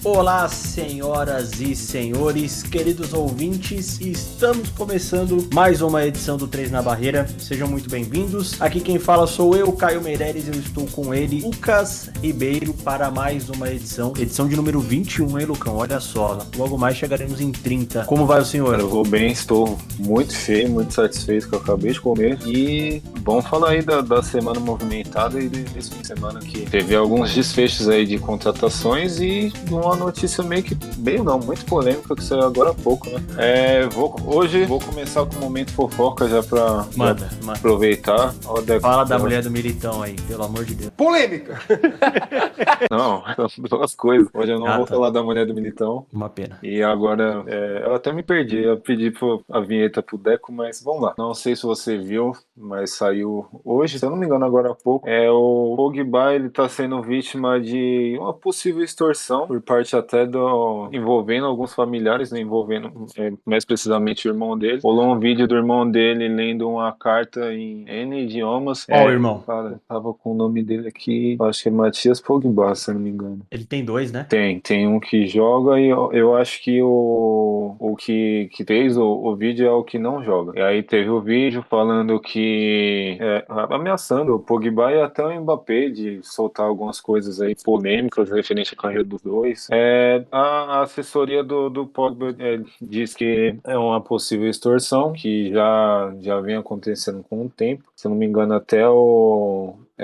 Olá, senhoras e senhores, queridos ouvintes, estamos começando mais uma edição do 3 na Barreira, sejam muito bem-vindos. Aqui quem fala sou eu, Caio Meireles, eu estou com ele, Lucas Ribeiro, para mais uma edição de número 21, hein, Lucão? Olha só, logo mais chegaremos em 30. Como vai o senhor? Eu vou bem, estou muito cheio, muito satisfeito que eu acabei de comer e vamos falar aí da semana movimentada e desse fim de semana que teve alguns desfechos aí de contratações e uma notícia muito polêmica que saiu agora há pouco, né? Hoje vou começar com o momento fofoca já pra aproveitar. Fala da mulher do Militão aí, pelo amor de Deus. Polêmica! Não, duas coisas. Hoje eu não vou falar da mulher do Militão. Uma pena. E agora, eu até me perdi. Eu pedi a vinheta pro Deco, mas vamos lá. Não sei se você viu, mas saiu hoje, se eu não me engano, agora há pouco. O Pogba, ele tá sendo vítima de uma possível extorsão por parte até envolvendo alguns familiares, né, envolvendo mais precisamente o irmão dele. Rolou um vídeo do irmão dele lendo uma carta em N idiomas. Ó, o irmão. Cara, tava com o nome dele aqui, acho que é Matias Pogba, se eu não me engano. Ele tem dois, né? Tem um que joga e eu acho que o que fez o vídeo é o que não joga. E aí teve o vídeo falando que ameaçando o Pogba e até o Mbappé de soltar algumas coisas aí polêmicas referente à carreira dos dois. A assessoria do Pogba diz que é uma possível extorsão que já vem acontecendo com o tempo. Se eu não me engano, até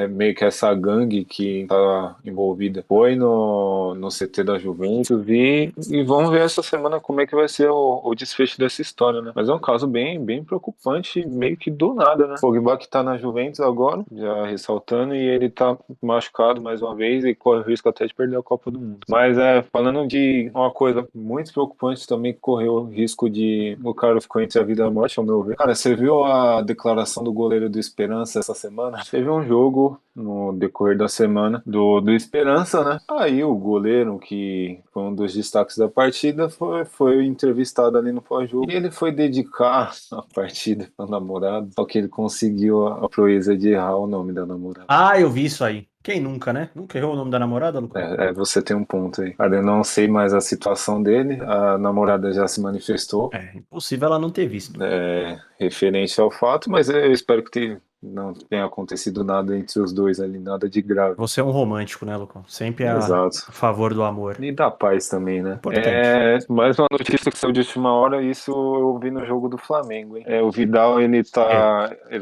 meio que essa gangue que tá envolvida foi no CT da Juventus e vamos ver essa semana como é que vai ser o desfecho dessa história, né? Mas é um caso bem, bem preocupante, meio que do nada, né? O Pogba que tá na Juventus agora, já ressaltando, e ele tá machucado mais uma vez e corre o risco até de perder a Copa do Mundo. Mas falando de uma coisa muito preocupante também, que correu o risco de o cara ficou entre a vida e a morte, ao meu ver. Cara, você viu a declaração do goleiro do Esperança essa semana? Teve um jogo no decorrer da semana do Esperança, né? Aí o goleiro, que foi um dos destaques da partida, foi entrevistado ali no pós-jogo e ele foi dedicar a partida pra namorada, só que ele conseguiu a proeza de errar o nome da namorada. Ah, eu vi isso aí. Quem nunca, né? Nunca errou o nome da namorada, Lucas? Você tem um ponto aí. Cara, eu não sei mais a situação dele, a namorada já se manifestou. É impossível ela não ter visto. Referente ao fato, mas eu espero que não tenha acontecido nada entre os dois ali, nada de grave. Você é um romântico, né, Lucão? Sempre a favor do amor. E da paz também, né? Importante. Mais uma notícia que saiu de última hora, isso eu vi no jogo do Flamengo, hein? O Vidal, ele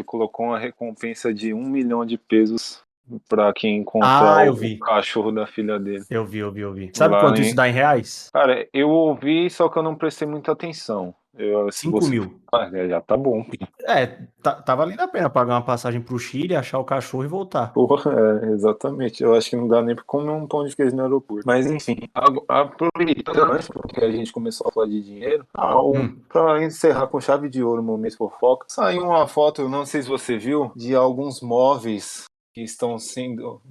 colocou uma recompensa de 1 milhão de pesos pra quem encontrar o cachorro da filha dele. Eu vi. Sabe quanto isso dá em reais? Cara, eu ouvi, só que eu não prestei muita atenção. 5 mil. Já tá bom. Tá valendo a pena pagar uma passagem pro Chile, achar o cachorro e voltar. Porra, exatamente. Eu acho que não dá nem pra comer um pão de queijo no aeroporto. Mas enfim, aproveitando porque a gente começou a falar de dinheiro, pra encerrar com chave de ouro o momento fofoca, saiu uma foto, eu não sei se você viu, de alguns móveis que estão sendo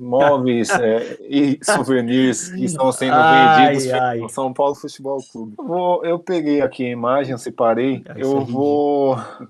e souvenirs que estão sendo vendidos no São Paulo Futebol Clube. Eu peguei aqui a imagem, separei.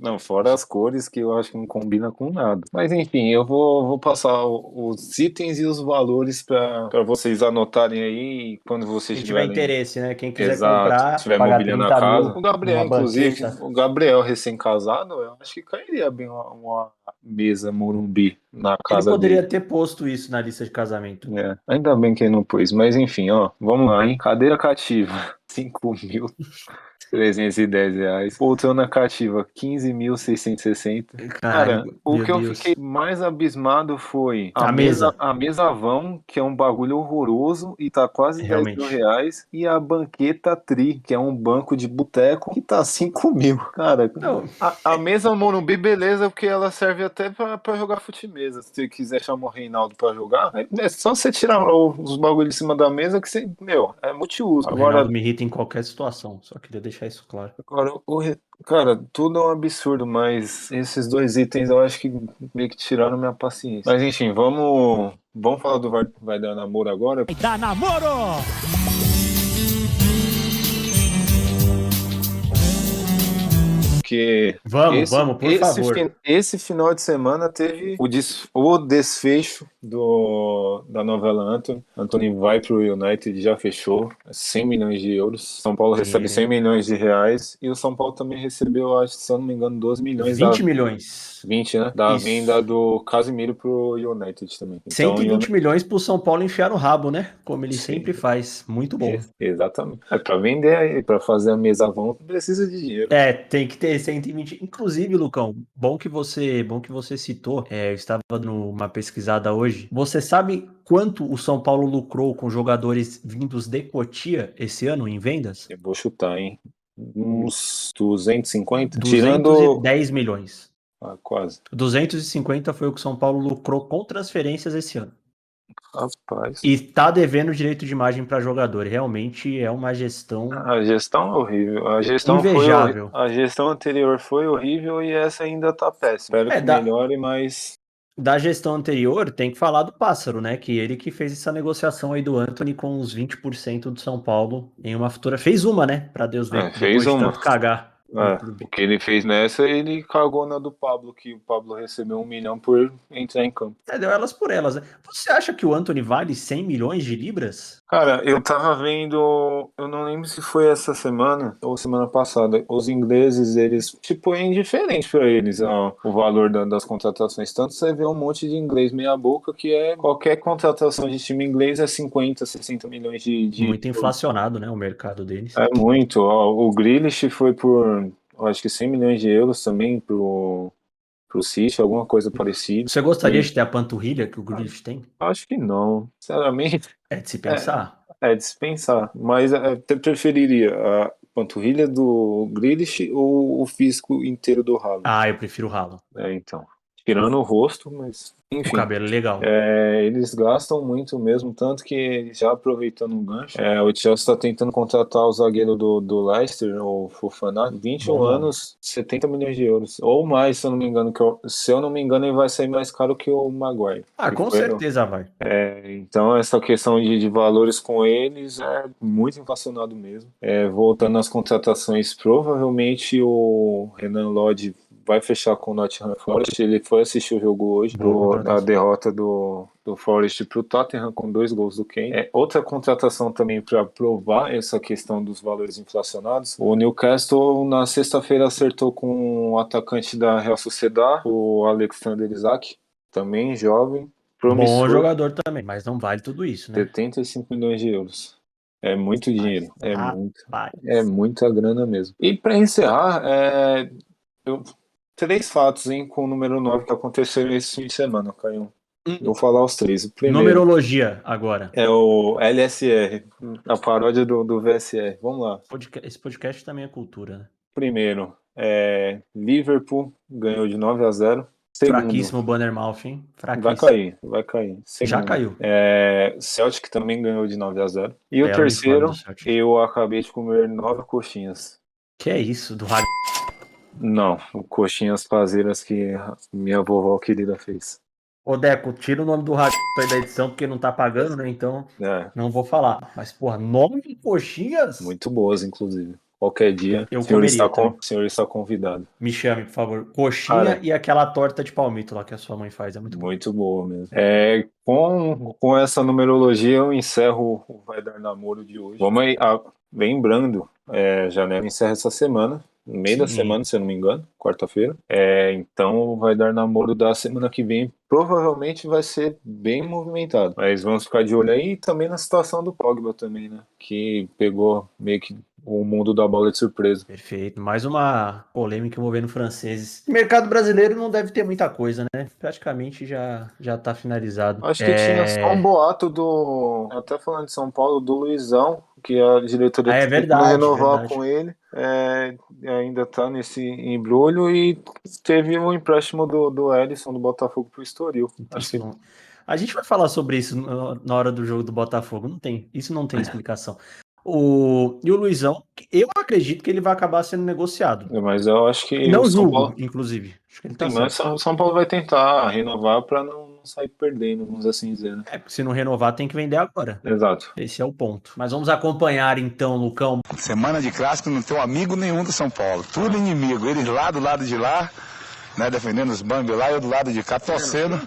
Não, fora as cores que eu acho que não combina com nada. Mas enfim, eu vou passar os itens e os valores para vocês anotarem aí quando vocês tiverem interesse, né? Quem quiser comprar, tiver mobiliando a casa. O Gabriel, inclusive, banqueta. o Gabriel recém-casado, eu acho que cairia bem uma mesa Morumbi na casa dele. Poderia ter posto isso na lista de casamento. Ainda bem que ele não pôs. Mas enfim, vamos lá, hein? Cadeira cativa, 5.310 reais. Poltrona cativa, 15.660. Cara, o que eu fiquei mais abismado foi a mesa vão, que é um bagulho horroroso e tá quase 10 mil reais. E a banqueta Tri, que é um banco de boteco, que tá 5 mil. Cara, a mesa Morumbi, beleza, porque ela serve até pra jogar fute-mesa. Se você quiser chamar o Reinaldo pra jogar, é só você tirar os bagulhos de cima da mesa que você, é multiuso. O Reinaldo me irrita em qualquer situação, só queria deixar isso claro. Agora, cara, tudo é um absurdo, mas esses dois itens eu acho que meio que tiraram minha paciência. Mas enfim, vamos falar do Vai Dar Namoro agora? Vai Dar Namoro! porque Vamos, por favor. esse final de semana teve o desfecho da novela Anthony. Anthony vai pro United, já fechou, 100 milhões de euros. São Paulo recebe Dinheiro, 100 hein? milhões de reais e o São Paulo também recebeu, acho, se eu não me engano, 12 milhões 20 milhões. 20, né? Da venda Isso. do Casimiro pro United também. Então, 120 milhões pro São Paulo enfiar no rabo, né? Como ele sempre sim, faz. Muito bom. exatamente. É para vender aí, para fazer a mesa vão, precisa de dinheiro. Tem que ter 120. Inclusive, Lucão, bom que você citou. Eu estava dando uma pesquisada hoje. Você sabe quanto o São Paulo lucrou com jogadores vindos de Cotia esse ano em vendas? Eu vou chutar, hein? Uns 250? Tirando. 210 milhões. Quase. 250 foi o que o São Paulo lucrou com transferências esse ano. Rapaz. E tá devendo direito de imagem para jogador. Realmente é uma gestão A gestão é horrível. invejável. A gestão anterior foi horrível e essa ainda tá péssima. Espero que Da, melhore, mas. da gestão anterior, tem que falar do Pássaro, né? Que ele que fez essa negociação aí do Antony com os 20% do São Paulo em uma futura. Fez uma, né? Pra Deus ver, Fez depois de uma. tanto cagar no O clube. que ele fez nessa, ele cagou na do Pablo, que o Pablo recebeu 1 milhão por entrar em campo. Deu elas por elas, né? Você acha que o Antony vale 100 milhões de libras? Cara, eu tava vendo, eu não lembro se foi essa semana ou semana passada. Os ingleses, eles, tipo, é indiferente pra eles o valor das contratações. Tanto você vê um monte de inglês meia boca que qualquer contratação de time inglês é 50, 60 milhões de. Muito inflacionado, né? O mercado deles. É muito. Ó, o Grealish foi por, eu acho que 100 milhões de euros também pro City, alguma coisa parecida. Você gostaria de ter a panturrilha que o Grealish tem? Acho que não. Sinceramente, É de se é, pensar. é dispensar. Mas eu preferiria a panturrilha do Grealish ou o físico inteiro do Haaland. Ah, eu prefiro o Haaland. Então. Tirando o rosto, mas O enfim. cabelo é legal. Eles gastam muito mesmo, tanto que já aproveitando um gancho, o Chelsea está tentando contratar o zagueiro do Leicester, o Fofana, 21 Bom nome. anos, 70 milhões de euros. Ou mais, se eu não me engano, se eu não me engano, ele vai sair mais caro que o Maguire. Ah, Que com foi, certeza vai. então, essa questão de valores com eles é muito inflacionado mesmo. Voltando às contratações, provavelmente o Renan Lodge vai fechar com o Nottingham Forest. Ele foi assistir o jogo hoje, Boa a contratação. derrota do Forest para o Tottenham com 2 gols do Kane. Outra contratação também para provar essa questão dos valores inflacionados. O Newcastle na sexta-feira acertou com o atacante da Real Sociedad, o Alexander Isak, também jovem. Bom Promissor, jogador também, mas não vale tudo isso, né? 75 milhões de euros. É muito dinheiro. Rapaz. É muita grana mesmo. E para encerrar, eu, 3 fatos, hein, com o número 9 que aconteceram esse fim de semana, Caio. Vou falar os 3. O primeiro Numerologia agora. é o LSR, a paródia do VSR. Vamos lá. Esse podcast também é cultura, né? Primeiro, Liverpool ganhou de 9-0. Segundo, Fraquíssimo o Bannermouth, hein? vai Fraquíssimo. cair. Já Segundo, caiu. Celtic também ganhou de 9-0. E o Belo uniforme do terceiro, Celtic. eu acabei de comer 9 coxinhas. Que é isso? Do rádio. Não, coxinhas caseiras que minha vovó querida fez. Ô, Deco, tira o nome do rádio aí da edição, porque não tá pagando, né? Então, não vou falar. Mas, porra, 9 coxinhas? Muito boas, inclusive. Qualquer dia, Eu o senhor comeria também. o senhor está convidado. Me chame, por favor. Coxinha Cara, e aquela torta de palmito lá que a sua mãe faz. É muito bom. muito boa mesmo. Com essa numerologia, eu encerro o Vai Dar Namoro de hoje. Vamos aí, lembrando, janela encerra essa semana. No meio da semana, se eu não me engano, quarta-feira. Então vai dar namoro da semana que vem. Provavelmente vai ser bem movimentado. Mas vamos ficar de olho aí e também na situação do Pogba também, né? Que pegou meio que o mundo da bola de surpresa. Perfeito. Mais uma polêmica envolvendo franceses. O mercado brasileiro não deve ter muita coisa, né? Praticamente já tá finalizado. Acho que tinha só um boato até falando de São Paulo, do Luizão, que a diretoria é tentando verdade, renovar verdade. com ele. Ainda tá nesse embrulho e teve um empréstimo do Edson do Botafogo pro Estoril. A gente vai falar sobre isso na hora do jogo do Botafogo. Isso não tem explicação. E o Luizão, eu acredito que ele vai acabar sendo negociado. Mas eu acho que Não o São julgo, Paulo, inclusive. Acho que ele tá mas certo. o São Paulo vai tentar renovar para não sair perdendo, vamos assim dizer, né? Porque se não renovar tem que vender agora. Exato. Esse é o ponto. Mas vamos acompanhar então, Lucão. Semana de clássico não tem um amigo nenhum do São Paulo, tudo inimigo, eles lá do lado de lá, né, defendendo os Bambi lá, eu do lado de cá, torcendo,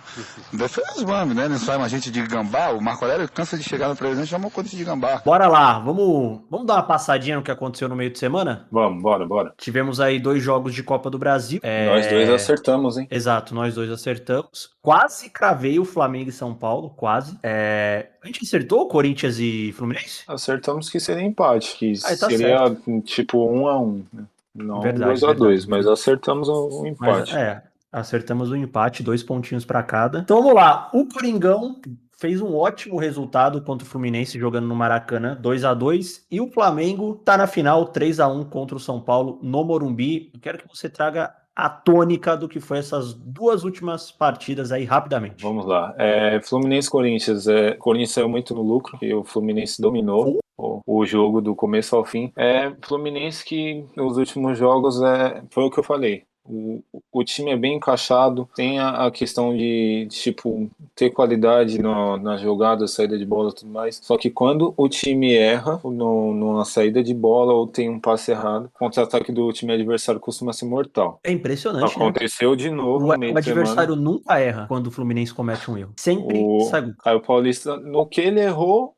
defendendo os Bambi, né, eles chamam a gente de gambá, o Marco Aurélio cansa de chegar no presidente e chama a gente de gambá. Bora lá, vamos dar uma passadinha no que aconteceu no meio de semana? Vamos, bora. Tivemos aí 2 jogos de Copa do Brasil. Nós dois acertamos, hein? Exato, nós 2 acertamos. Quase cravei o Flamengo e São Paulo, quase. A gente acertou Corinthians e Fluminense? Acertamos que seria empate, que Tá seria certo. tipo 1-1, né? Não Verdade, 2-2, mas acertamos o empate. Mas, acertamos o empate, 2 pontinhos para cada. Então vamos lá, o Coringão fez um ótimo resultado contra o Fluminense jogando no Maracanã, 2-2, e o Flamengo tá na final 3-1 contra o São Paulo no Morumbi. Eu quero que você traga a tônica do que foi essas 2 últimas partidas aí rapidamente. Vamos lá. Fluminense e Corinthians. Corinthians saiu muito no lucro e o Fluminense dominou o jogo do começo ao fim. Fluminense que nos últimos jogos foi o que eu falei. O time é bem encaixado, tem a questão de, tipo, ter qualidade na jogada, saída de bola e tudo mais. Só que quando o time erra numa saída de bola ou tem um passe errado, o contra-ataque do time adversário costuma ser mortal. É impressionante, Aconteceu de novo no meio o de semana. adversário nunca erra quando o Fluminense comete um erro. Sempre sai gol. Caio Paulista, no que ele errou,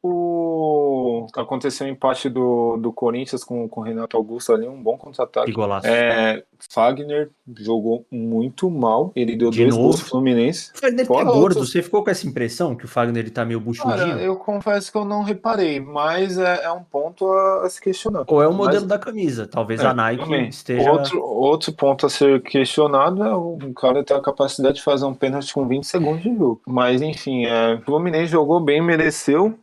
aconteceu o empate do Corinthians com o Renato Augusto ali, um bom contra-ataque. Que golaço. Fagner jogou muito mal, ele deu De 2 novo? gols pro Fluminense. O Fagner tá Fora gordo, outros. você ficou com essa impressão que o Fagner tá meio buchudinho? Cara, eu confesso que eu não reparei, mas é um ponto a se questionar. Ou é o modelo da camisa, talvez a Nike também. esteja... Outro ponto a ser questionado é o cara ter a capacidade de fazer um pênalti com 20 segundos de jogo. Mas enfim, o Fluminense jogou bem, mereceu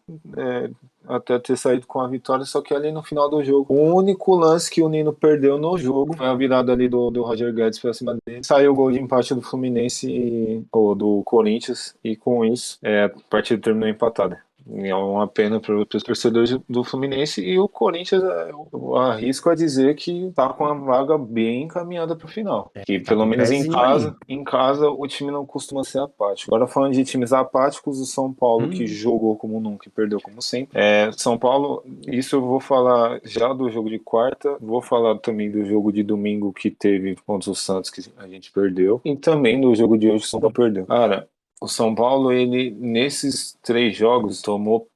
até ter saído com a vitória, só que ali no final do jogo, o único lance que o Nino perdeu no jogo foi a virada ali do Roger Guedes pra cima dele. Saiu o gol de empate do Fluminense ou do Corinthians, e com isso a partida terminou empatada. É uma pena para os torcedores do Fluminense, e o Corinthians, eu arrisco a dizer que tá com a vaga bem encaminhada para o final. Que pelo menos em casa o time não costuma ser apático. Agora falando de times apáticos, o São Paulo que jogou como nunca e perdeu como sempre. São Paulo, isso eu vou falar já do jogo de quarta, vou falar também do jogo de domingo que teve contra o Santos, que a gente perdeu, e também do jogo de hoje que o São Paulo perdeu. Cara, o São Paulo, ele nesses 3 jogos tomou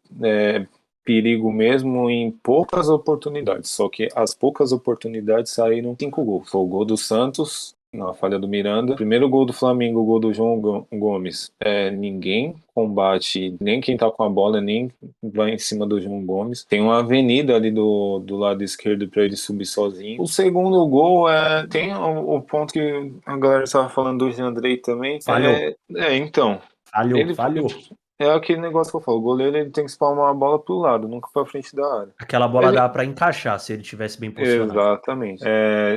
perigo mesmo em poucas oportunidades, só que as poucas oportunidades saíram 5 gols. Foi o gol do Santos, na falha do Miranda, primeiro gol do Flamengo, o gol do João Gomes. Ninguém combate, nem quem tá com a bola, nem vai em cima do João Gomes. Tem uma avenida ali do lado esquerdo para ele subir sozinho. O segundo gol tem o ponto que a galera estava falando do Jean Andrei também. Falhou. Então. Falhou. É aquele negócio que eu falo, o goleiro ele tem que espalmar a bola pro lado, nunca pra frente da área. Aquela bola dá pra encaixar se ele tivesse bem posicionado. Exatamente.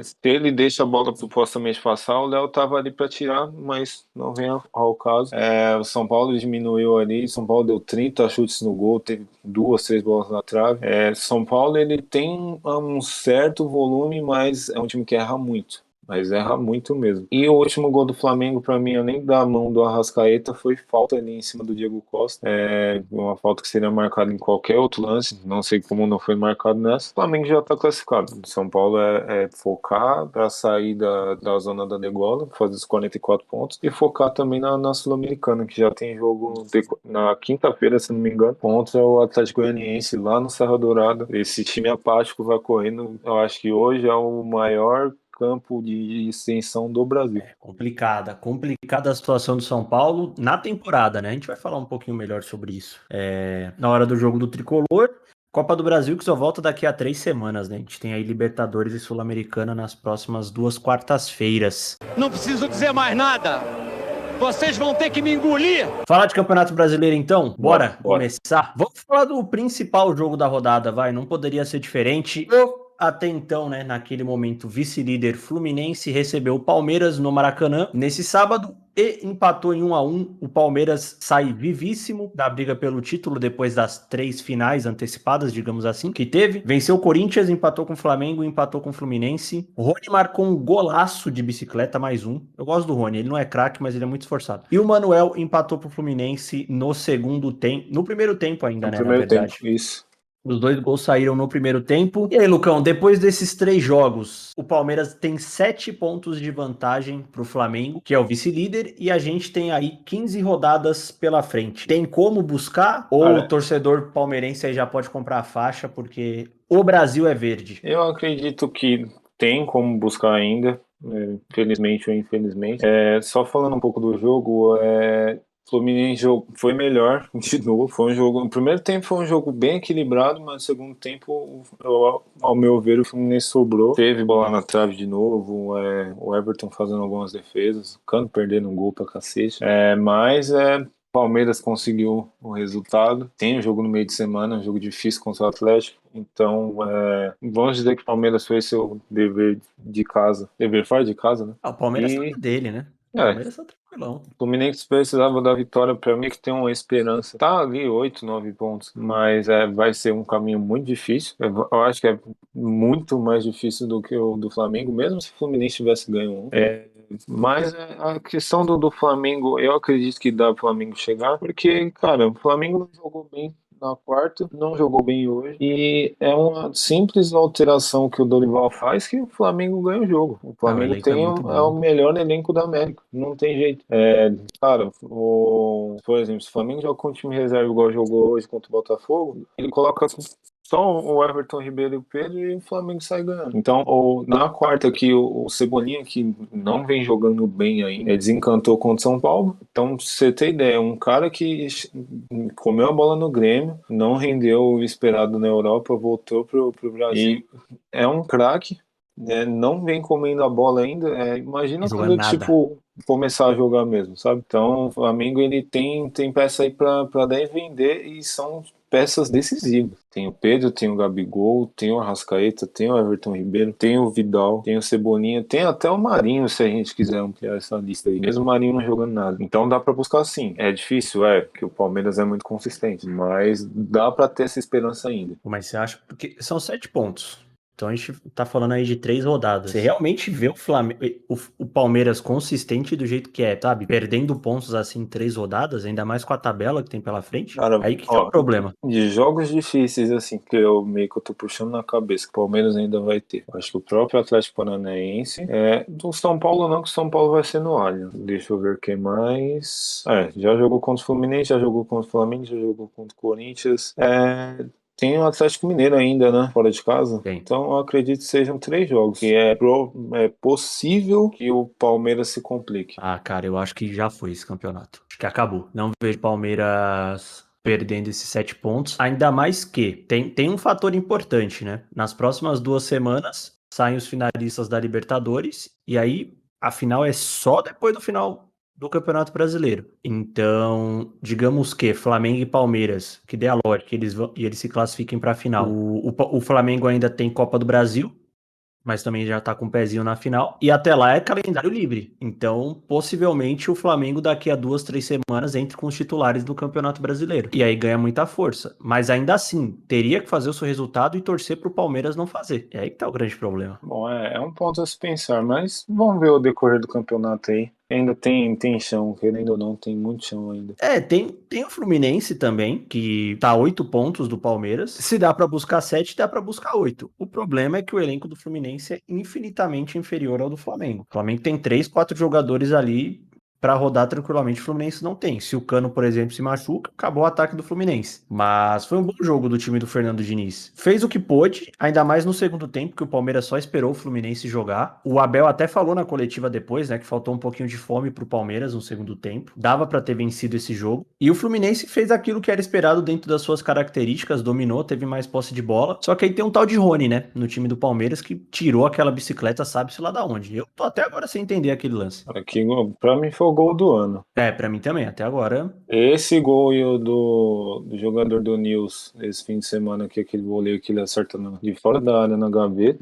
Se ele deixa a bola supostamente passar, o Léo tava ali pra tirar, mas não vem ao caso. O São Paulo diminuiu ali, São Paulo deu 30 chutes no gol, teve 2, 3 bolas na trave. São Paulo ele tem um certo volume, mas é um time que erra muito. Mas erra muito mesmo. E o último gol do Flamengo, pra mim, além da mão do Arrascaeta, foi falta ali em cima do Diego Costa. Uma falta que seria marcada em qualquer outro lance. Não sei como não foi marcado nessa. O Flamengo já tá classificado. São Paulo é focar pra sair da zona da degola, fazer os 44 pontos, e focar também na Sul-Americana, que já tem jogo na quinta-feira, se não me engano, contra o Atlético Goianiense lá no Serra Dourada. Esse time apático vai correndo. Eu acho que hoje é o maior campo de extensão do Brasil. Complicada a situação do São Paulo na temporada, né? A gente vai falar um pouquinho melhor sobre isso na hora do jogo do Tricolor. Copa do Brasil que só volta daqui a 3 semanas, né? A gente tem aí Libertadores e Sul-Americana nas próximas 2 quartas-feiras. Não preciso dizer mais nada. Vocês vão ter que me engolir. Falar de Campeonato Brasileiro, então? Bora começar. Vamos falar do principal jogo da rodada, vai. Não poderia ser diferente. O até então, né, naquele momento, vice-líder Fluminense recebeu o Palmeiras no Maracanã nesse sábado e empatou em 1-1. O Palmeiras sai vivíssimo da briga pelo título depois das 3 finais antecipadas, digamos assim, que teve. Venceu o Corinthians, empatou com o Flamengo, empatou com o Fluminense. O Rony marcou um golaço de bicicleta, mais um. Eu gosto do Rony, ele não é craque, mas ele é muito esforçado. E o Manuel empatou pro Fluminense no segundo tempo, no primeiro tempo ainda, né, na verdade. Tempo, isso. Os 2 gols saíram no primeiro tempo. E aí, Lucão, depois desses 3 jogos, o Palmeiras tem 7 pontos de vantagem pro Flamengo, que é o vice-líder, e a gente tem aí 15 rodadas pela frente. Tem como buscar? Ou o torcedor palmeirense aí já pode comprar a faixa, porque o Brasil é verde? Eu acredito que tem como buscar ainda, felizmente ou infelizmente. Só falando um pouco do jogo, Fluminense foi melhor de novo. Foi um jogo. No primeiro tempo foi um jogo bem equilibrado, mas no segundo tempo, ao meu ver, o Fluminense sobrou. Teve bola na trave de novo. O Everton fazendo algumas defesas, o Cano perdendo um gol pra cacete. Mas Palmeiras conseguiu o resultado. Tem um jogo no meio de semana, um jogo difícil contra o Atlético. Então, vamos dizer que o Palmeiras fez seu dever de casa. Dever fora de casa, né? O Palmeiras tá dele, né? O Palmeiras tá tranquilão. O Fluminense precisava da vitória para mim, que tem uma esperança. Tá ali 8, 9 pontos, mas vai ser um caminho muito difícil. Eu acho que é muito mais difícil do que o do Flamengo, mesmo se o Fluminense tivesse ganho mas a questão do Flamengo, eu acredito que dá pro Flamengo chegar, porque, cara, o Flamengo não jogou bem na quarta, não jogou bem hoje, e é uma simples alteração que o Dorival faz que o Flamengo ganha o jogo. O Flamengo é o melhor elenco da América, não tem jeito. Cara, por exemplo, se o Flamengo joga com o time reserva igual jogou hoje contra o Botafogo, ele coloca só o Everton Ribeiro e o Pedro e o Flamengo sai ganhando. Então, na quarta aqui, o Cebolinha, que não vem jogando bem ainda, desencantou contra o São Paulo. Então, pra você ter ideia, um cara que comeu a bola no Grêmio, não rendeu o esperado na Europa, voltou pro Brasil. E é um craque, não vem comendo a bola ainda. Imagina quando ele, começar a jogar mesmo, sabe? Então, o Flamengo, ele tem peça aí pra dar e vender, e são peças decisivas. Tem o Pedro, tem o Gabigol, tem o Arrascaeta, tem o Everton Ribeiro, tem o Vidal, tem o Cebolinha, tem até o Marinho, se a gente quiser ampliar essa lista aí. Mesmo o Marinho não jogando nada. Então dá pra buscar sim. É difícil, porque o Palmeiras é muito consistente, mas dá pra ter essa esperança ainda. Mas você acha, porque são 7 pontos. Então a gente tá falando aí de 3 rodadas. Você realmente vê o Flamengo, o Palmeiras consistente do jeito que sabe? Perdendo pontos assim em 3 rodadas, ainda mais com a tabela que tem pela frente. Cara, aí que é o problema. De jogos difíceis, assim, que eu tô puxando na cabeça, que o Palmeiras ainda vai ter. Acho que o próprio Atlético Paranaense. Do São Paulo não, que o São Paulo vai ser no Allianz. Deixa eu ver o que mais. Já jogou contra o Fluminense, já jogou contra o Flamengo, já jogou contra o Corinthians. Tem o Atlético Mineiro ainda, né? Fora de casa. Tem. Então eu acredito que sejam 3 jogos. Que é possível que o Palmeiras se complique. Cara, eu acho que já foi esse campeonato. Acho que acabou. Não vejo Palmeiras perdendo esses 7 pontos. Ainda mais que tem um fator importante, né? Nas próximas 2 semanas saem os finalistas da Libertadores. E aí a final é só depois do final do Campeonato Brasileiro. Então, digamos que Flamengo e Palmeiras, que dê a lógica, eles se classifiquem para a final. O Flamengo ainda tem Copa do Brasil, mas também já tá com o pezinho na final. E até lá é calendário livre. Então, possivelmente, o Flamengo daqui a 2, 3 semanas entre com os titulares do Campeonato Brasileiro. E aí ganha muita força. Mas ainda assim, teria que fazer o seu resultado e torcer pro Palmeiras não fazer. É aí que tá o grande problema. Bom, é um ponto a se pensar, mas vamos ver o decorrer do campeonato aí. Ainda tem chão, querendo ou não, tem muito chão ainda. Tem o Fluminense também, que tá 8 pontos do Palmeiras. Se dá pra buscar 7, dá pra buscar 8. O problema é que o elenco do Fluminense é infinitamente inferior ao do Flamengo. O Flamengo tem 3, 4 jogadores ali pra rodar tranquilamente, o Fluminense não tem. Se o Cano, por exemplo, se machuca, acabou o ataque do Fluminense. Mas foi um bom jogo do time do Fernando Diniz. Fez o que pôde, ainda mais no segundo tempo, que o Palmeiras só esperou o Fluminense jogar. O Abel até falou na coletiva depois, né, que faltou um pouquinho de fome pro Palmeiras no segundo tempo. Dava pra ter vencido esse jogo. E o Fluminense fez aquilo que era esperado dentro das suas características, dominou, teve mais posse de bola. Só que aí tem um tal de Rony, né, no time do Palmeiras, que tirou aquela bicicleta, sabe-se lá da onde. Eu tô até agora sem entender aquele lance. Aqui, pra mim foi o gol do ano. Pra mim também, até agora. Esse gol e o do jogador do Nils, esse fim de semana, que é aquele voleio que ele acerta de fora da área na gaveta,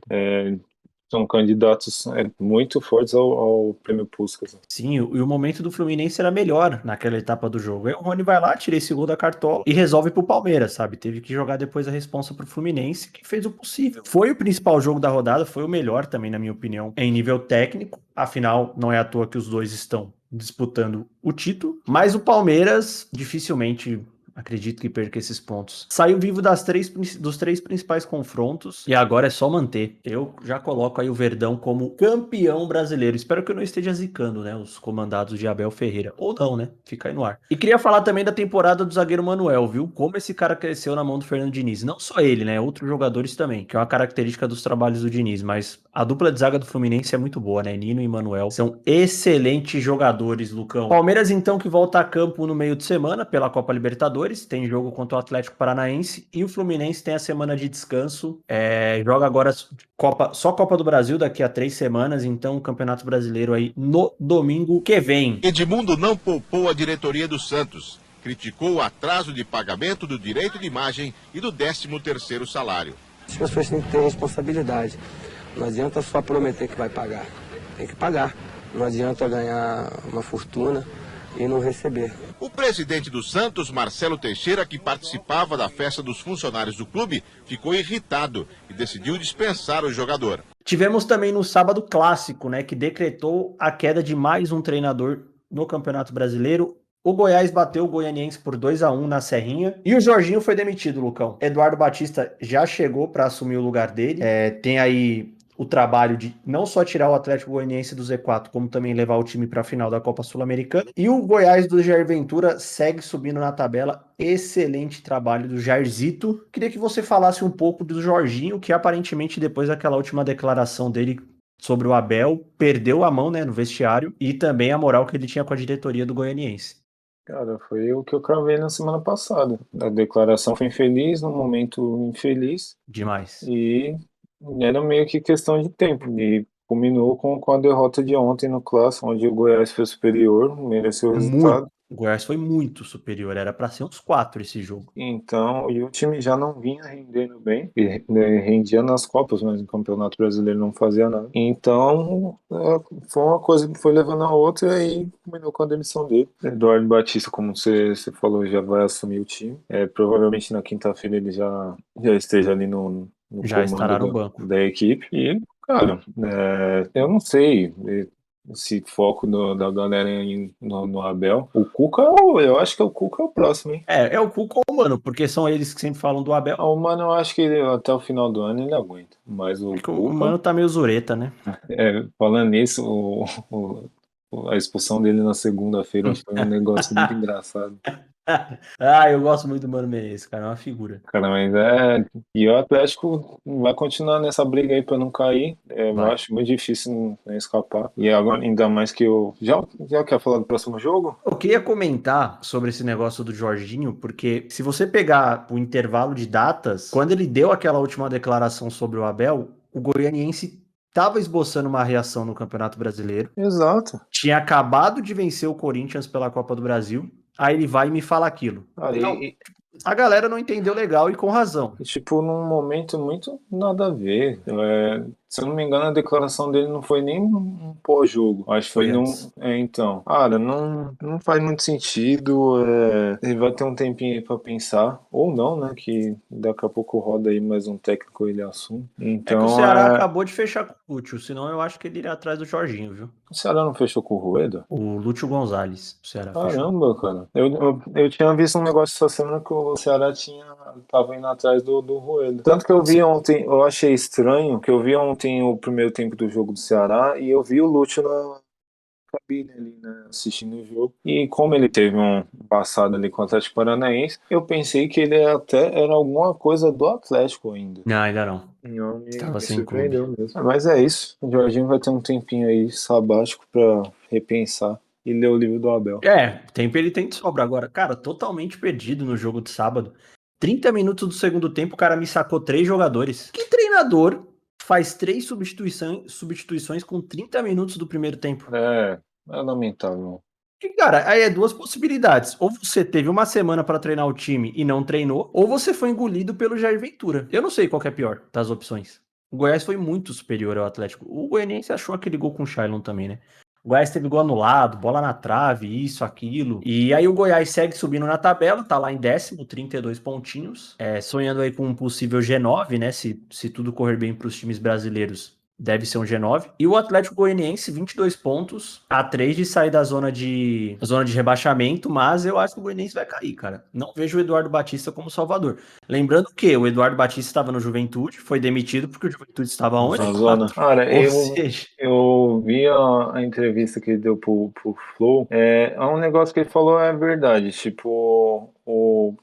são candidatos muito fortes ao prêmio Puskás. Sim, e o momento do Fluminense era melhor naquela etapa do jogo. Aí o Rony vai lá, tira esse gol da cartola e resolve pro Palmeiras, sabe? Teve que jogar depois a responsa pro Fluminense, que fez o possível. Foi o principal jogo da rodada, foi o melhor também, na minha opinião, em nível técnico. Afinal, não é à toa que os dois estão disputando o título. Mas o Palmeiras dificilmente... acredito que perca esses pontos. Saiu vivo dos três principais confrontos e agora é só manter. Eu já coloco aí o Verdão como campeão brasileiro. Espero que eu não esteja zicando, né? Os comandados de Abel Ferreira. Ou não, né? Fica aí no ar. E queria falar também da temporada do zagueiro Manuel, viu? Como esse cara cresceu na mão do Fernando Diniz. Não só ele, né? Outros jogadores também, que é uma característica dos trabalhos do Diniz. Mas a dupla de zaga do Fluminense é muito boa, né? Nino e Manuel são excelentes jogadores, Lucão. Palmeiras, então, que volta a campo no meio de semana pela Copa Libertadores. Tem jogo contra o Atlético Paranaense e o Fluminense tem a semana de descanso, joga agora só Copa do Brasil daqui a 3 semanas, então o Campeonato Brasileiro aí no domingo que vem. Edmundo não poupou a diretoria do Santos, criticou o atraso de pagamento do direito de imagem e do 13º salário. As pessoas têm que ter responsabilidade, não adianta só prometer que vai pagar, tem que pagar, não adianta ganhar uma fortuna e não receber. O presidente do Santos, Marcelo Teixeira, que participava da festa dos funcionários do clube, ficou irritado e decidiu dispensar o jogador. Tivemos também no sábado clássico, né, que decretou a queda de mais um treinador no Campeonato Brasileiro. O Goiás bateu o Goianiense por 2-1 na Serrinha. E o Jorginho foi demitido, Lucão. Eduardo Batista já chegou para assumir o lugar dele. Tem aí o trabalho de não só tirar o Atlético Goianiense do Z4, como também levar o time para a final da Copa Sul-Americana. E o Goiás do Jair Ventura segue subindo na tabela. Excelente trabalho do Jairzito. Queria que você falasse um pouco do Jorginho, que aparentemente depois daquela última declaração dele sobre o Abel, perdeu a mão, né, no vestiário e também a moral que ele tinha com a diretoria do Goianiense. Cara, foi o que eu cravei na semana passada. A declaração foi infeliz, num momento infeliz. Demais. E era meio que questão de tempo. E culminou com a derrota de ontem no Clássico, onde o Goiás foi superior, mereceu o resultado. O Goiás foi muito superior, era para ser uns 4 esse jogo. Então, e o time já não vinha rendendo bem, rendia nas Copas, mas no Campeonato Brasileiro não fazia nada. Então, foi uma coisa que foi levando a outra e aí culminou com a demissão dele. Eduardo Batista, como você falou, já vai assumir o time. Provavelmente na quinta-feira ele já esteja ali no já estará no banco da equipe. E, cara, eu não sei esse foco da galera no Abel. O Cuca, eu acho que o Cuca é o próximo, hein? É o Cuca ou o Mano, porque são eles que sempre falam do Abel. O Mano, eu acho que até o final do ano ele aguenta. Mas o Cuca, o Mano tá meio zureta, né? Falando nisso, a expulsão dele na segunda-feira foi um negócio muito engraçado. Eu gosto muito do Mano Menezes, cara, é uma figura. Cara, mas e o Atlético vai continuar nessa briga aí pra não cair. Eu acho muito difícil não escapar. E agora, ainda mais que eu... Já quer falar do próximo jogo? Eu queria comentar sobre esse negócio do Jorginho, porque se você pegar o intervalo de datas, quando ele deu aquela última declaração sobre o Abel, o Goianiense estava esboçando uma reação no Campeonato Brasileiro. Exato. Tinha acabado de vencer o Corinthians pela Copa do Brasil. Aí ele vai e me fala aquilo. Então, a galera não entendeu legal e com razão. Tipo, num momento muito nada a ver. Se eu não me engano, a declaração dele não foi nem um pós-jogo. Acho que foi então. Cara, não faz muito sentido. Ele vai ter um tempinho aí pra pensar. Ou não, né? Que daqui a pouco roda aí mais um técnico ele assume. Então, que o Ceará acabou de fechar com o Lúcio. Senão eu acho que ele iria atrás do Jorginho, viu? O Ceará não fechou com o Rueda? O Lúcio Gonzalez. O Ceará Caramba, cara. Eu tinha visto um negócio essa semana que o Ceará tava indo atrás do Rueda. Tanto que eu vi ontem, eu achei estranho, que eu vi ontem o primeiro tempo do jogo do Ceará e eu vi o Lúcio na cabine ali, né, assistindo o jogo. E como ele teve um passado ali com o Atlético Paranaense, eu pensei que ele até era alguma coisa do Atlético ainda. Não, ainda não. Tava sem clube mesmo. Mas é isso. O Jorginho vai ter um tempinho aí sabático pra repensar e ler o livro do Abel. Tempo ele tem de sobra agora. Cara, totalmente perdido no jogo de sábado. 30 minutos do segundo tempo, o cara me sacou 3 jogadores. Que treinador faz 3 substituições com 30 minutos do primeiro tempo? É lamentável. E, cara, aí é duas possibilidades. Ou você teve uma semana pra treinar o time e não treinou, ou você foi engolido pelo Jair Ventura. Eu não sei qual que é pior das opções. O Goiás foi muito superior ao Atlético. O Goianiense achou aquele gol com o Shailon também, né? O Goiás teve gol anulado, bola na trave, isso, aquilo. E aí o Goiás segue subindo na tabela, tá lá em 10º, 32 pontinhos. Sonhando aí com um possível G9, né? Se tudo correr bem pros times brasileiros, deve ser um G9. E o Atlético Goianiense, 22 pontos, a 3 de sair da zona de rebaixamento, mas eu acho que o Goianiense vai cair, cara. Não vejo o Eduardo Batista como salvador. Lembrando que o Eduardo Batista estava no Juventude, foi demitido porque o Juventude estava onde? Na zona. Cara, Ou seja, eu vi a entrevista que ele deu pro Flow. Um negócio que ele falou é verdade. Tipo,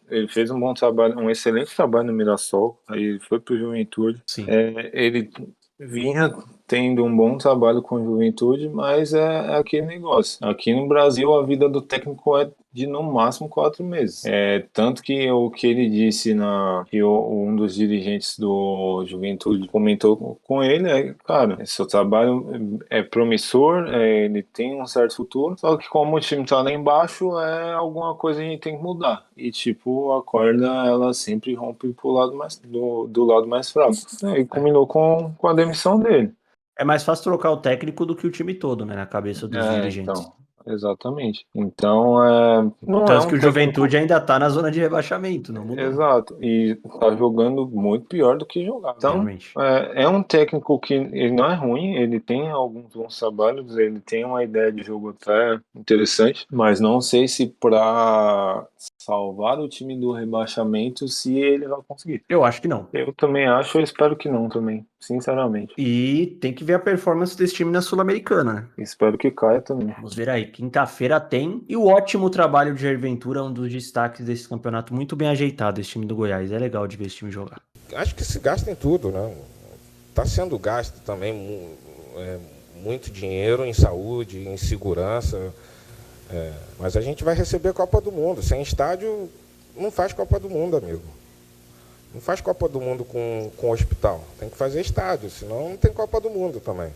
ele fez um bom trabalho, um excelente trabalho no Mirassol. Aí ele foi pro Juventude. sim. Ele vinha tendo um bom trabalho com a Juventude, mas é aquele negócio. Aqui no Brasil, a vida do técnico é de no máximo 4 meses. Tanto que o que ele disse que um dos dirigentes do Juventude comentou com ele cara, seu trabalho é promissor, ele tem um certo futuro, só que como o time tá lá embaixo, alguma coisa a gente tem que mudar. E tipo, a corda, ela sempre rompe pro lado do lado mais fraco. E combinou com a demissão dele. É mais fácil trocar o técnico do que o time todo, né? Na cabeça dos dirigentes. Então, exatamente. Então, não é Tanto um que o técnico. Juventude ainda tá na zona de rebaixamento, não mudou. Exato, e tá jogando muito pior do que jogava. Então, Realmente. é um técnico que ele não é ruim, ele tem alguns bons trabalhos, ele tem uma ideia de jogo até interessante, mas não sei se para salvar o time do rebaixamento, se ele vai conseguir. Eu acho que não. Eu também acho, eu espero que não também, sinceramente. E tem que ver a performance desse time na Sul-Americana, né? Espero que caia também. Vamos ver aí. Quinta-feira tem. E o ótimo trabalho de Jair Ventura, um dos destaques desse campeonato. Muito bem ajeitado esse time do Goiás. É legal de ver esse time jogar. Acho que se gasta em tudo, né? Tá sendo gasto também muito dinheiro em saúde, em segurança. Mas a gente vai receber a Copa do Mundo. Sem estádio, não faz Copa do Mundo, amigo. Não faz Copa do Mundo com hospital. Tem que fazer estádio, senão não tem Copa do Mundo também.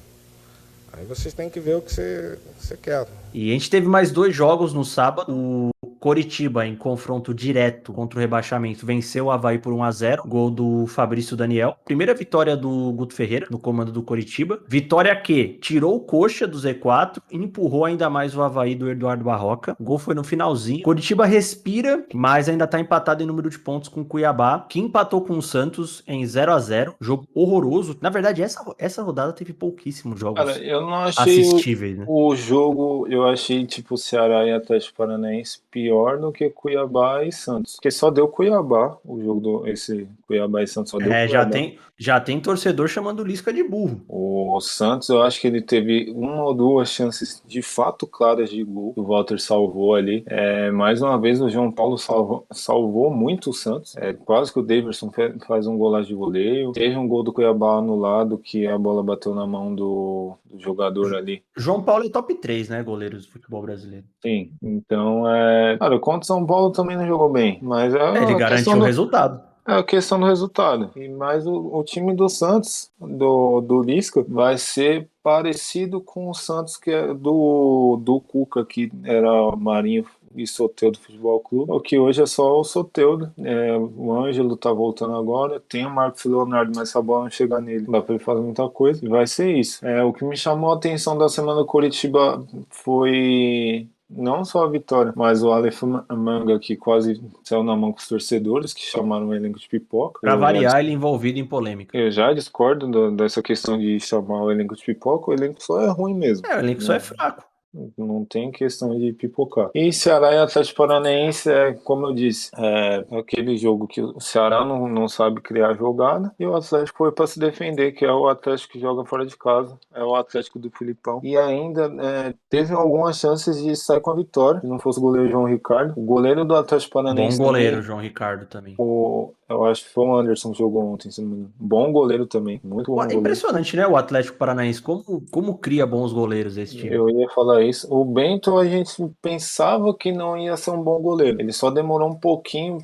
Aí vocês têm que ver o que você quer. E a gente teve mais 2 jogos no sábado. O Coritiba, em confronto direto contra o rebaixamento, venceu o Avaí por 1-0. Gol do Fabrício Daniel. Primeira vitória do Guto Ferreira, no comando do Coritiba. Vitória que tirou o Coxa do Z4 e empurrou ainda mais o Avaí do Eduardo Barroca. O gol foi no finalzinho. Coritiba respira, mas ainda tá empatado em número de pontos com o Cuiabá, que empatou com o Santos em 0-0. Jogo horroroso. Na verdade, essa rodada teve pouquíssimos jogos. Cara, eu não achei assistíveis, né? o jogo, eu achei tipo Ceará e Atlético Paranaense pior do que Cuiabá e Santos. Porque só deu Cuiabá, o jogo esse Cuiabá e Santos só deu Cuiabá. Já tem torcedor chamando o Lisca de burro. O Santos, eu acho que ele teve 1 ou 2 chances de fato claras de gol. O Walter salvou ali. Mais uma vez o João Paulo salvou muito o Santos. Quase que o Davidson faz um golaço de voleio. Teve um gol do Cuiabá anulado que a bola bateu na mão do jogador ali. João Paulo é top 3, né, goleiros do futebol brasileiro. Sim, então Cara, contra o São Paulo também não jogou bem, mas ele garantiu o resultado. É a questão do resultado. E mais o time do Santos, do Lisca, vai ser parecido com o Santos que é do Cuca, que era Marinho e Soteldo Futebol Clube, o que hoje é só o Soteldo. O Ângelo tá voltando agora, tem o Marcos Leonardo, mas se a bola não chegar nele, dá pra ele fazer muita coisa, e vai ser isso. O que me chamou a atenção da semana do Coritiba foi não só a vitória, mas o Aleph Manga, que quase saiu na mão com os torcedores, que chamaram o elenco de pipoca. Pra variar, ele envolvido em polêmica. Eu já discordo dessa questão de chamar o elenco de pipoca, o elenco só é ruim mesmo. O elenco só é fraco. Não tem questão de pipocar. E Ceará e Atlético Paranaense, como eu disse, aquele jogo que o Ceará não sabe criar jogada e o Atlético foi para se defender, que é o Atlético que joga fora de casa, é o Atlético do Filipão. E ainda teve algumas chances de sair com a vitória, se não fosse o goleiro João Ricardo. O goleiro do Atlético Paranaense. Bom goleiro, João Ricardo também. Eu acho que foi o Anderson que jogou ontem, se não me engano. Bom goleiro também, muito bom goleiro. Impressionante, né, o Atlético Paranaense, como cria bons goleiros esse time. Eu ia falar isso. O Bento, a gente pensava que não ia ser um bom goleiro. Ele só demorou um pouquinho,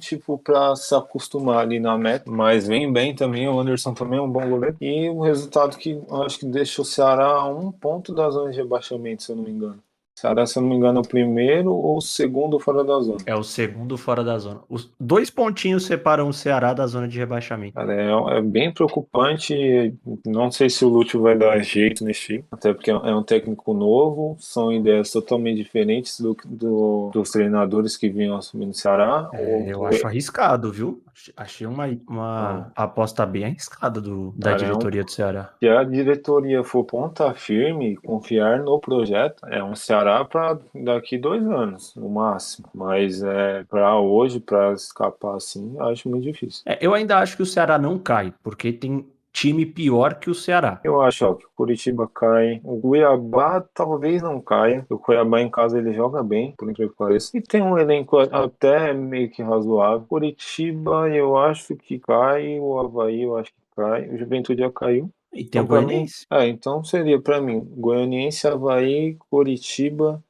pra se acostumar ali na meta, mas vem bem também. O Anderson também é um bom goleiro. E o resultado que eu acho que deixa o Ceará a 1 ponto da zona de rebaixamento, se eu não me engano. Ceará, se eu não me engano, é o primeiro ou o segundo fora da zona. É o segundo fora da zona. Os 2 pontinhos separam o Ceará da zona de rebaixamento. Cara, é bem preocupante. Não sei se o Lúcio vai dar jeito nesse time, até porque é um técnico novo, são ideias totalmente diferentes dos treinadores que vinham assumindo o Ceará. Eu acho arriscado, viu? Achei uma aposta bem arriscada da diretoria do Ceará. Se a diretoria for ponta firme e confiar no projeto, é um Ceará para daqui 2 anos, no máximo. Mas para hoje, para escapar assim, acho muito difícil. Eu ainda acho que o Ceará não cai, porque tem time pior que o Ceará. Eu acho que o Curitiba cai, o Cuiabá talvez não caia. O Cuiabá em casa ele joga bem, por incrível que pareça. E tem um elenco até meio que razoável. Curitiba eu acho que cai, o Avaí eu acho que cai, o Juventude já caiu. E tem Então, o Goianiense. então seria para mim Goianiense, Avaí, Curitiba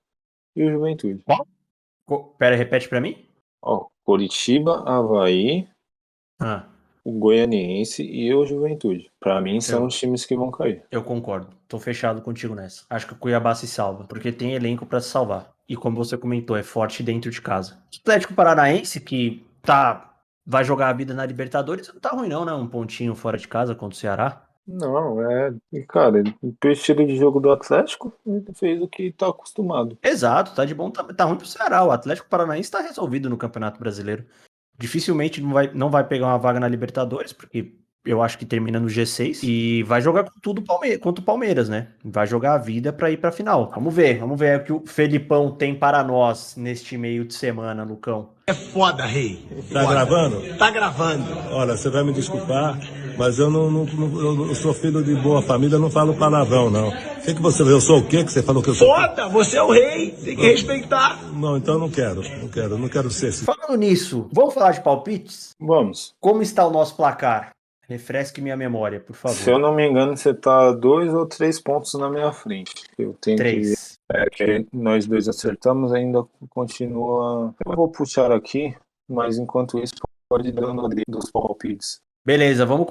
e o Juventude. Pera, repete pra mim? Curitiba, Avaí, o Goianiense e o Juventude. Para mim são os times que vão cair. Eu concordo. Tô fechado contigo nessa. Acho que o Cuiabá se salva, porque tem elenco pra se salvar. E como você comentou, é forte dentro de casa. O Atlético Paranaense, que vai jogar a vida na Libertadores, não tá ruim não, né? Um pontinho fora de casa contra o Ceará. Não, cara, pelo estilo de jogo do Atlético, ele fez o que tá acostumado. Exato, tá de bom, tá ruim pro Ceará. O Atlético Paranaense tá resolvido no Campeonato Brasileiro. Dificilmente não vai pegar uma vaga na Libertadores, porque eu acho que termina no G6 e vai jogar com tudo contra o Palmeiras, né? Vai jogar a vida pra ir pra final. Vamos ver o que o Felipão tem para nós neste meio de semana, Lucão. É foda, rei. Tá gravando? Tá gravando. Olha, você vai me desculpar, mas eu eu sou filho de boa família, não falo palavrão, não. Sei que eu sou o quê que você falou que eu sou? Foda, você é o rei, tem que respeitar. Não, então não quero ser assim. Falando nisso, vamos falar de palpites? Vamos. Como está o nosso placar? Refresque minha memória, por favor. Se eu não me engano, você tá 2 ou 3 pontos na minha frente. Eu tenho 3. que nós dois acertamos, ainda continua. Eu vou puxar aqui, mas enquanto isso, pode ir dando dos palpites. Beleza, vamos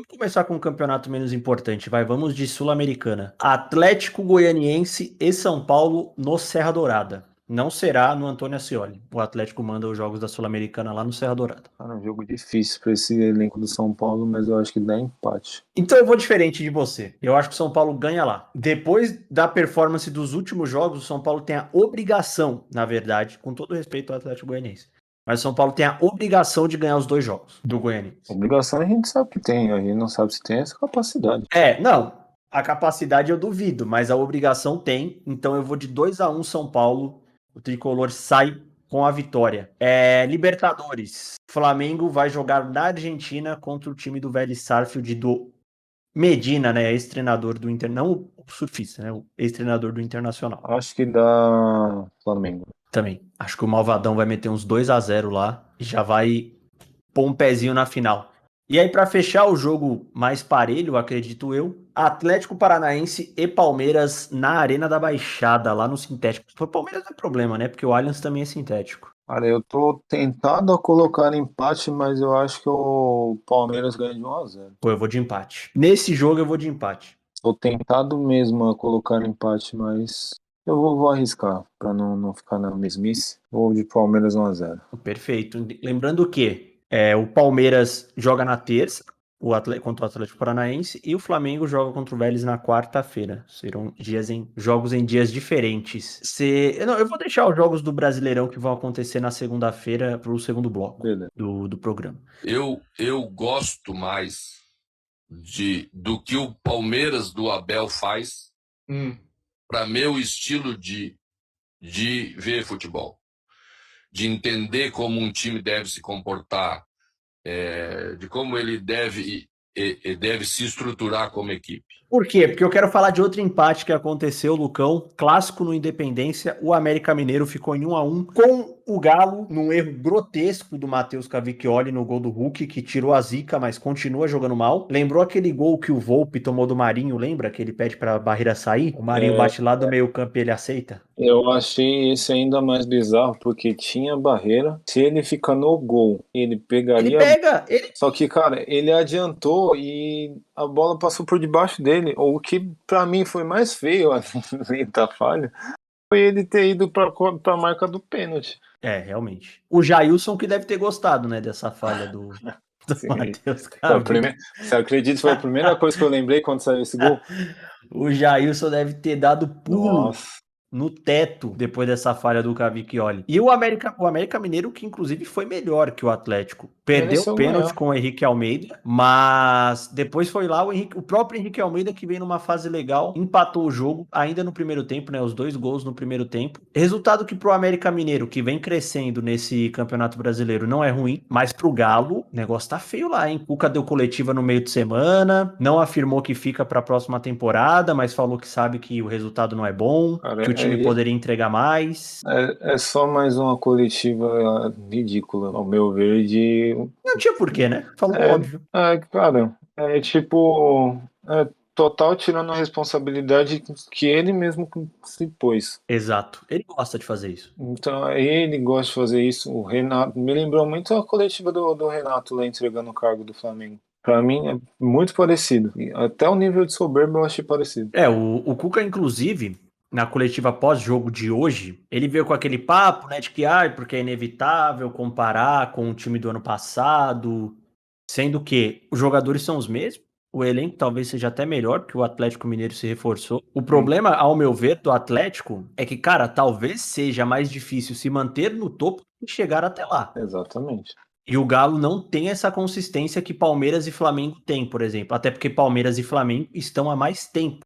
começar com um campeonato menos importante. Vamos de Sul-Americana. Atlético Goianiense e São Paulo no Serra Dourada. Não será no Antônio Ascioli. O Atlético manda os jogos da Sul-Americana lá no Serra Dourada. É um jogo difícil para esse elenco do São Paulo, mas eu acho que dá empate. Então eu vou diferente de você. Eu acho que o São Paulo ganha lá. Depois da performance dos últimos jogos, o São Paulo tem a obrigação, na verdade, com todo respeito ao Atlético Goianiense, mas o São Paulo tem a obrigação de ganhar os 2 jogos do Goianiense. Obrigação a gente sabe que tem, a gente não sabe se tem essa capacidade. Não. A capacidade eu duvido, mas a obrigação tem. Então eu vou de 2-1 São Paulo. O tricolor sai com a vitória. Libertadores. Flamengo vai jogar na Argentina contra o time do Vélez Sarsfield do Medina, né? Ex-treinador do Inter. Não o surfista, né? O ex-treinador do Internacional. Acho que dá Flamengo. Também. Acho que o Malvadão vai meter uns 2-0 lá e já vai pôr um pezinho na final. E aí, para fechar o jogo mais parelho, acredito eu, Atlético Paranaense e Palmeiras na Arena da Baixada, lá no sintético. O Palmeiras não é problema, né? Porque o Allianz também é sintético. Cara, eu tô tentado a colocar empate, mas eu acho que o Palmeiras ganha de 1-0. Pô, eu vou de empate. Nesse jogo eu vou de empate. Tô tentado mesmo a colocar empate, mas eu vou arriscar pra não ficar na mesmice. Vou de Palmeiras 1-0. Perfeito. Lembrando que o Palmeiras joga na terça contra o Atlético Paranaense e o Flamengo joga contra o Vélez na quarta-feira. Serão jogos em dias diferentes. Eu vou deixar os jogos do Brasileirão que vão acontecer na segunda-feira para o segundo bloco do programa. Eu gosto mais do que o Palmeiras do Abel faz para meu estilo de ver futebol. De entender como um time deve se comportar, de como ele deve se estruturar como equipe. Por quê? Porque eu quero falar de outro empate que aconteceu, Lucão. Clássico no Independência, o América Mineiro ficou em 1-1 com o Galo, num erro grotesco do Matheus Cavicchioli no gol do Hulk, que tirou a zica, mas continua jogando mal. Lembrou aquele gol que o Volpi tomou do Marinho, lembra? Que ele pede pra barreira sair? O Marinho bate lá do meio campo e ele aceita? Eu achei esse ainda mais bizarro, porque tinha barreira. Se ele fica no gol, ele pegaria... Só que, cara, ele adiantou e a bola passou por debaixo dele. O que, pra mim, foi mais feio, além da falha, foi ele ter ido pra marca do pênalti. Realmente. O Jailson que deve ter gostado, né, dessa falha do Matheus Cavic. Você acredita que foi a primeira coisa que eu lembrei quando saiu esse gol? O Jailson deve ter dado pulo Nossa. no teto depois dessa falha do Cavicchioli. E o América Mineiro, que inclusive foi melhor que o Atlético. Perdeu o pênalti com o Henrique Almeida, mas depois foi lá o próprio Henrique Almeida, que veio numa fase legal, empatou o jogo ainda no primeiro tempo, né? Os 2 gols no primeiro tempo. Resultado que pro América Mineiro, que vem crescendo nesse Campeonato Brasileiro, não é ruim, mas pro Galo, o negócio tá feio lá, hein? Cuca deu coletiva no meio de semana, não afirmou que fica pra próxima temporada, mas falou que sabe que o resultado não é bom, que o time poderia entregar mais. É só mais uma coletiva ridícula, ao meu ver, Não tinha porquê, né? Falou óbvio. Cara, total tirando a responsabilidade que ele mesmo se pôs. Exato. Ele gosta de fazer isso. Então, ele gosta de fazer isso. O Renato me lembrou muito a coletiva do Renato lá entregando o cargo do Flamengo. Pra mim é muito parecido. Até o nível de soberba eu achei parecido. O Cuca, inclusive, na coletiva pós-jogo de hoje, ele veio com aquele papo, né, de que porque é inevitável comparar com o time do ano passado, sendo que os jogadores são os mesmos, o elenco talvez seja até melhor, que o Atlético Mineiro se reforçou. O problema, ao meu ver, do Atlético é que, cara, talvez seja mais difícil se manter no topo e chegar até lá. Exatamente. E o Galo não tem essa consistência que Palmeiras e Flamengo têm, por exemplo. Até porque Palmeiras e Flamengo estão há mais tempo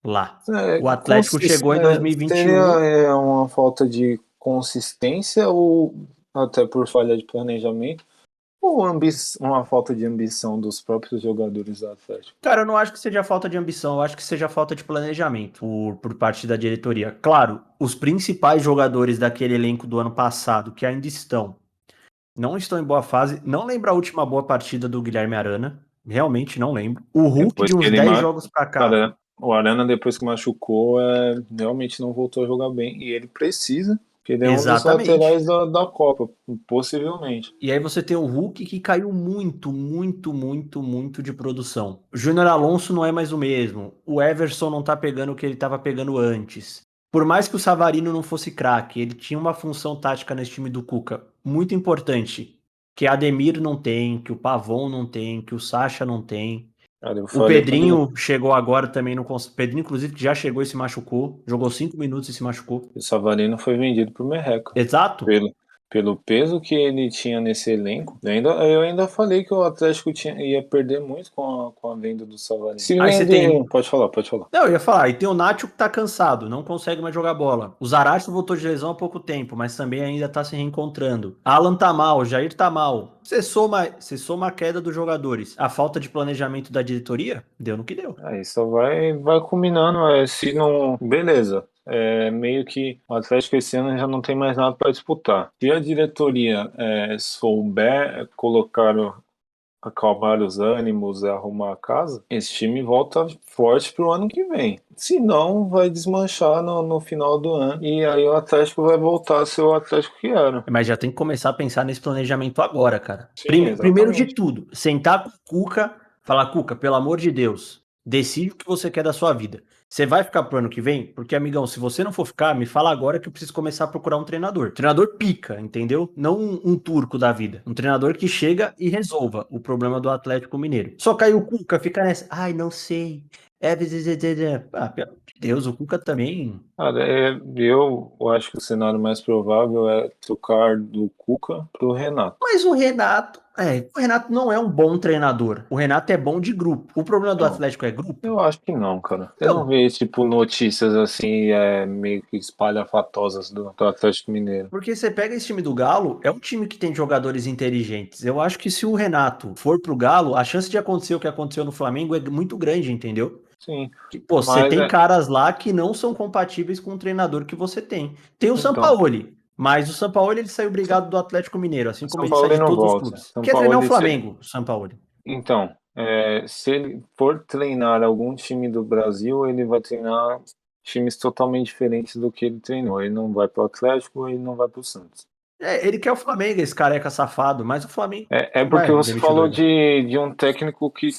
lá. O Atlético chegou em 2021. Seria uma falta de consistência ou até por falha de planejamento? Ou uma falta de ambição dos próprios jogadores do Atlético? Cara, eu não acho que seja falta de ambição, eu acho que seja falta de planejamento por parte da diretoria. Claro, os principais jogadores daquele elenco do ano passado, que ainda não estão em boa fase. Não lembro a última boa partida do Guilherme Arana. Realmente não lembro. O Hulk depois de uns 10 jogos pra cá. Cara, o Arana, depois que machucou, realmente não voltou a jogar bem. E ele precisa, porque ele é um dos laterais da Copa, possivelmente. E aí você tem o Hulk que caiu muito de produção. O Júnior Alonso não é mais o mesmo. O Everson não tá pegando o que ele tava pegando antes. Por mais que o Savarino não fosse craque, ele tinha uma função tática nesse time do Cuca muito importante, que Ademir não tem, que o Pavon não tem, que o Sacha não tem. O Pedrinho chegou agora também, não consegue. Pedrinho, inclusive, que já chegou e se machucou, jogou 5 minutos e se machucou. O Savarino foi vendido pro Merreca. Exato. Pelo peso que ele tinha nesse elenco, eu ainda falei que o Atlético ia perder muito com a venda do Savarino. Pode falar. Não, eu ia falar, e tem o Nacho que tá cansado, não consegue mais jogar bola. O Zarate voltou de lesão há pouco tempo, mas também ainda tá se reencontrando. Alan tá mal, Jair tá mal. Você soma a queda dos jogadores. A falta de planejamento da diretoria, deu no que deu. Aí só vai culminando, se não... Beleza. Meio que o Atlético esse ano já não tem mais nada para disputar. Se a diretoria souber acalmar os ânimos e arrumar a casa, esse time volta forte pro ano que vem. Se não, vai desmanchar no final do ano e aí o Atlético vai voltar a ser o Atlético que era. Mas já tem que começar a pensar nesse planejamento agora, cara. Sim, primeiro de tudo, sentar com o Cuca, falar, Cuca, pelo amor de Deus, decide o que você quer da sua vida. Você vai ficar pro ano que vem? Porque, amigão, se você não for ficar, me fala agora que eu preciso começar a procurar um treinador. Treinador pica, entendeu? Não um turco da vida. Um treinador que chega e resolva o problema do Atlético Mineiro. Só que aí o Cuca fica nessa, não sei. Pelo amor de Deus, o Cuca também... Cara, eu acho que o cenário mais provável é trocar do Cuca pro Renato. Mas o Renato não é um bom treinador. O Renato é bom de grupo. O problema do Atlético é grupo? Eu acho que não, cara. Eu não vejo, notícias assim, meio que espalhafatosas do Atlético Mineiro. Porque você pega esse time do Galo, é um time que tem jogadores inteligentes. Eu acho que se o Renato for pro Galo, a chance de acontecer o que aconteceu no Flamengo é muito grande, entendeu? Sim. Você tem caras lá que não são compatíveis com o treinador que você tem. Tem o Sampaoli. Mas o Sampaoli, ele saiu brigado do Atlético Mineiro, assim como ele sai de todos os clubes. Quer treinar o Flamengo, o Sampaoli. Então, se ele for treinar algum time do Brasil, ele vai treinar times totalmente diferentes do que ele treinou. Ele não vai pro Atlético, ele não vai pro Santos. Ele quer o Flamengo, esse careca safado, mas o Flamengo... porque você falou de um técnico que,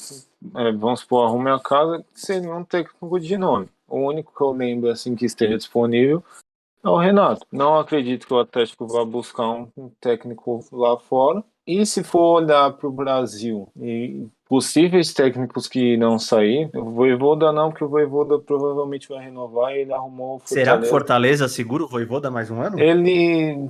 vamos supor, arrume a casa, seria um técnico de nome. O único que eu lembro, assim, que esteja disponível Não, Renato, não acredito que o Atlético vá buscar um técnico lá fora. E se for olhar para o Brasil e possíveis técnicos que não sair, o Vojvoda não, porque o Vojvoda provavelmente vai renovar e ele arrumou o Será que o Fortaleza. Fortaleza segura o Vojvoda mais um ano? Ele,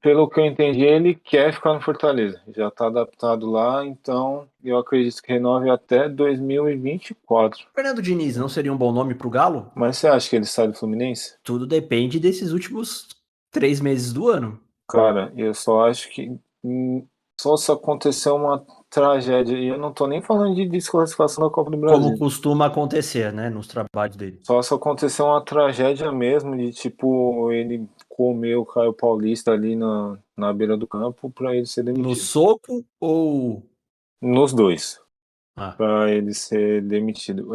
pelo que eu entendi, ele quer ficar no Fortaleza. Já está adaptado lá, então eu acredito que renove até 2024. Fernando Diniz não seria um bom nome pro Galo? Mas você acha que ele sai do Fluminense? Tudo depende desses últimos 3 meses do ano. Cara, eu só acho que só se acontecer uma tragédia, e eu não tô nem falando de desclassificação da Copa do Brasil. Como costuma acontecer, né, nos trabalhos dele. Só se acontecer uma tragédia mesmo, de tipo, ele comer o Caio Paulista ali na beira do campo pra ele ser demitido. No soco ou... Nos dois. Ah. Pra ele ser demitido.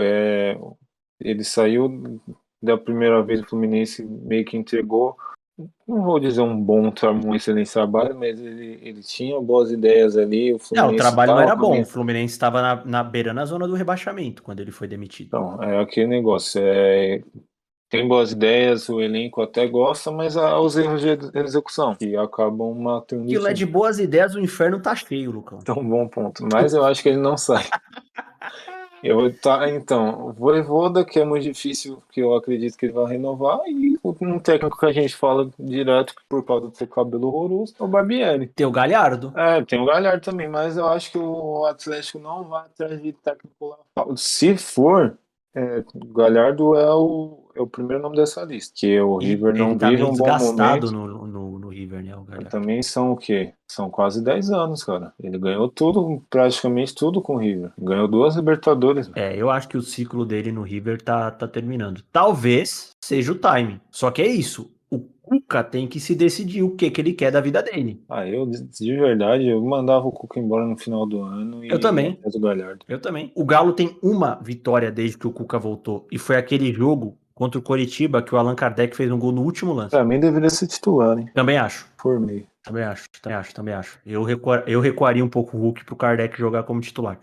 Ele saiu da primeira vez, o Fluminense meio que entregou, não vou dizer um excelente trabalho, mas ele tinha boas ideias ali. O Não, o Fluminense trabalho não tava era bom. também. O Fluminense estava na beira na zona do rebaixamento quando ele foi demitido. Então, é aquele negócio. Tem boas ideias, o elenco até gosta, mas há os erros de execução que acabam matando E o lá time. de boas ideias, o inferno tá cheio, Lucão. Então, bom ponto. Mas eu acho que ele não sai. Então, o Vojvoda, que é muito difícil, que eu acredito que ele vai renovar, e um técnico que a gente fala direto por causa do seu cabelo horroroso, é o Barbieri. Tem o Galhardo. Tem o Galhardo também, mas eu acho que o Atlético não vai atrás de técnico lá. Se for, o Galhardo é o primeiro nome dessa lista, que o River não Ele tá vive meio um bom desgastado momento. no River, né, o Galhardo. Também são o quê? São quase 10 anos, cara. Ele ganhou tudo, praticamente tudo com o River. Ganhou 2 Libertadores. Eu acho que o ciclo dele no River tá terminando. Talvez seja o time. Só que é isso. O Cuca tem que se decidir o que ele quer da vida dele. Eu, de verdade, eu mandava o Cuca embora no final do ano e Eu também. o Galhardo. Eu também. O Galo tem uma vitória desde que o Cuca voltou. E foi aquele jogo contra o Coritiba que o Allan Kardec fez um gol no último lance. Pra mim deveria ser titular, hein? Também acho. Formei. Também acho. Eu recuaria um pouco o Hulk pro Kardec jogar como titular.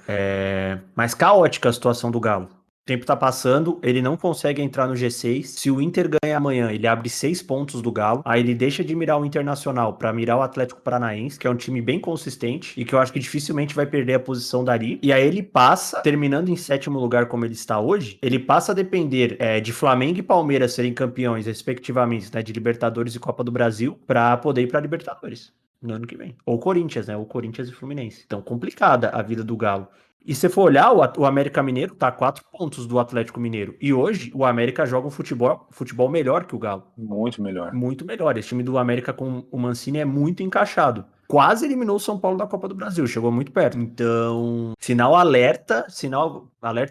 Mas caótica a situação do Galo. O tempo tá passando, ele não consegue entrar no G6. Se o Inter ganha amanhã, ele abre 6 pontos do Galo. Aí ele deixa de mirar o Internacional pra mirar o Atlético Paranaense, que é um time bem consistente e que eu acho que dificilmente vai perder a posição dali. E aí ele passa, terminando em 7º lugar como ele está hoje, ele passa a depender de Flamengo e Palmeiras serem campeões, respectivamente, né, de Libertadores e Copa do Brasil, pra poder ir pra Libertadores no ano que vem. Ou Corinthians, né? Ou Corinthians e Fluminense. Então, complicada a vida do Galo. E se for olhar, o América Mineiro tá a 4 pontos do Atlético Mineiro. E hoje, o América joga um futebol melhor que o Galo. Muito melhor. Muito melhor. Esse time do América com o Mancini é muito encaixado. Quase eliminou o São Paulo da Copa do Brasil. Chegou muito perto. Então, sinal alerta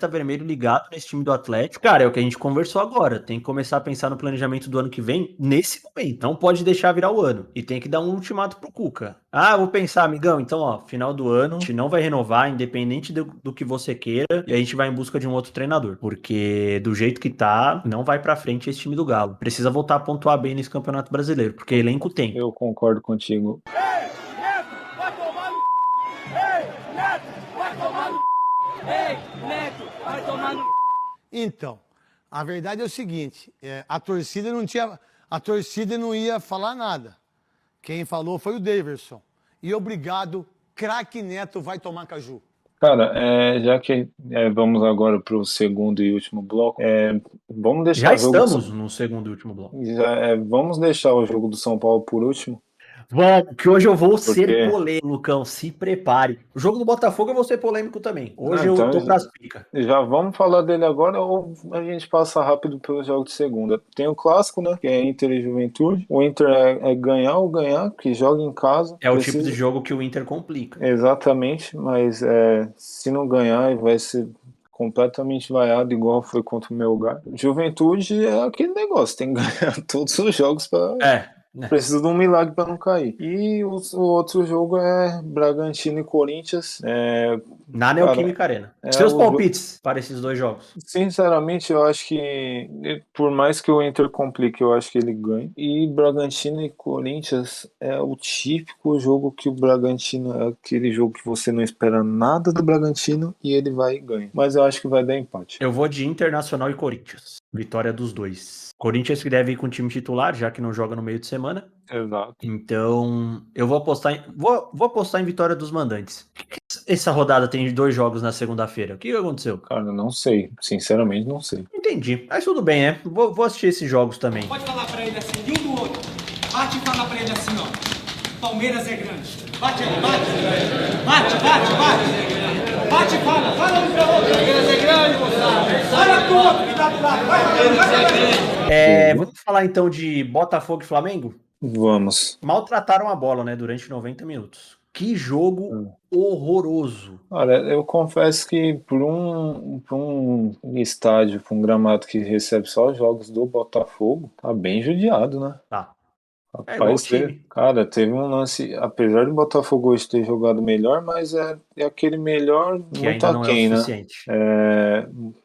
vermelho ligado nesse time do Atlético. Cara, é o que a gente conversou agora. Tem que começar a pensar no planejamento do ano que vem nesse momento. Não pode deixar virar o ano. E tem que dar um ultimato pro Cuca. Vou pensar, amigão. Então, final do ano, a gente não vai renovar, independente do que você queira. E a gente vai em busca de um outro treinador. Porque do jeito que tá, não vai pra frente esse time do Galo. Precisa voltar a pontuar bem nesse Campeonato Brasileiro. Porque elenco tem. Eu concordo contigo. Então, a verdade é o seguinte, a torcida não ia falar nada. Quem falou foi o Daverson. E obrigado, craque Neto vai tomar caju. Cara, já que vamos agora para o segundo e último bloco, vamos deixar Já estamos no segundo e último bloco. Vamos deixar o jogo do São Paulo por último. Vamos, que hoje eu vou ser polêmico, Lucão, se prepare. O jogo do Botafogo eu vou ser polêmico também. Hoje eu tô pras picas. Já vamos falar dele agora ou a gente passa rápido pelos jogos de segunda? Tem o clássico, né, que é Inter e Juventude. O Inter é ganhar ou ganhar, que joga em casa. É o tipo de jogo que o Inter complica. Exatamente, mas se não ganhar vai ser completamente vaiado, igual foi contra o Melgar. Juventude é aquele negócio, tem que ganhar todos os jogos para... Precisa de um milagre para não cair. E o outro jogo é Bragantino e Corinthians. Na Neoquímica Arena. É Seus o palpites para esses dois jogos? Sinceramente, eu acho que, por mais que o Inter complique, eu acho que ele ganha. E Bragantino e Corinthians é o típico jogo que o Bragantino é aquele jogo que você não espera nada do Bragantino e ele vai e ganha. Mas eu acho que vai dar empate. Eu vou de Internacional e Corinthians. Vitória dos dois. Corinthians que deve ir com o time titular, já que não joga no meio de semana. Exato. Então, eu vou apostar em vitória dos mandantes. Por que essa rodada tem 2 jogos na segunda-feira? O que aconteceu? Cara, eu não sei. Sinceramente, não sei. Entendi. Mas tudo bem, né? Vou assistir esses jogos também. Pode falar pra ele assim, de um do outro. Bate e fala pra ele assim, ó. Palmeiras é grande. Bate aí, bate. Bate e fala. Fala um pra outro. Palmeiras é grande, moçada. Fala pro outro que tá do lado. Vai. Vamos falar então de Botafogo e Flamengo? Vamos. Maltrataram a bola, né? Durante 90 minutos. Que jogo horroroso. Olha, eu confesso que por um estádio, por um gramado que recebe só os jogos do Botafogo, tá bem judiado, né? Tá. Rapaz, cara, teve um lance, apesar do Botafogo hoje ter jogado melhor, mas é aquele melhor que muito ainda não aquém, é o né? suficiente.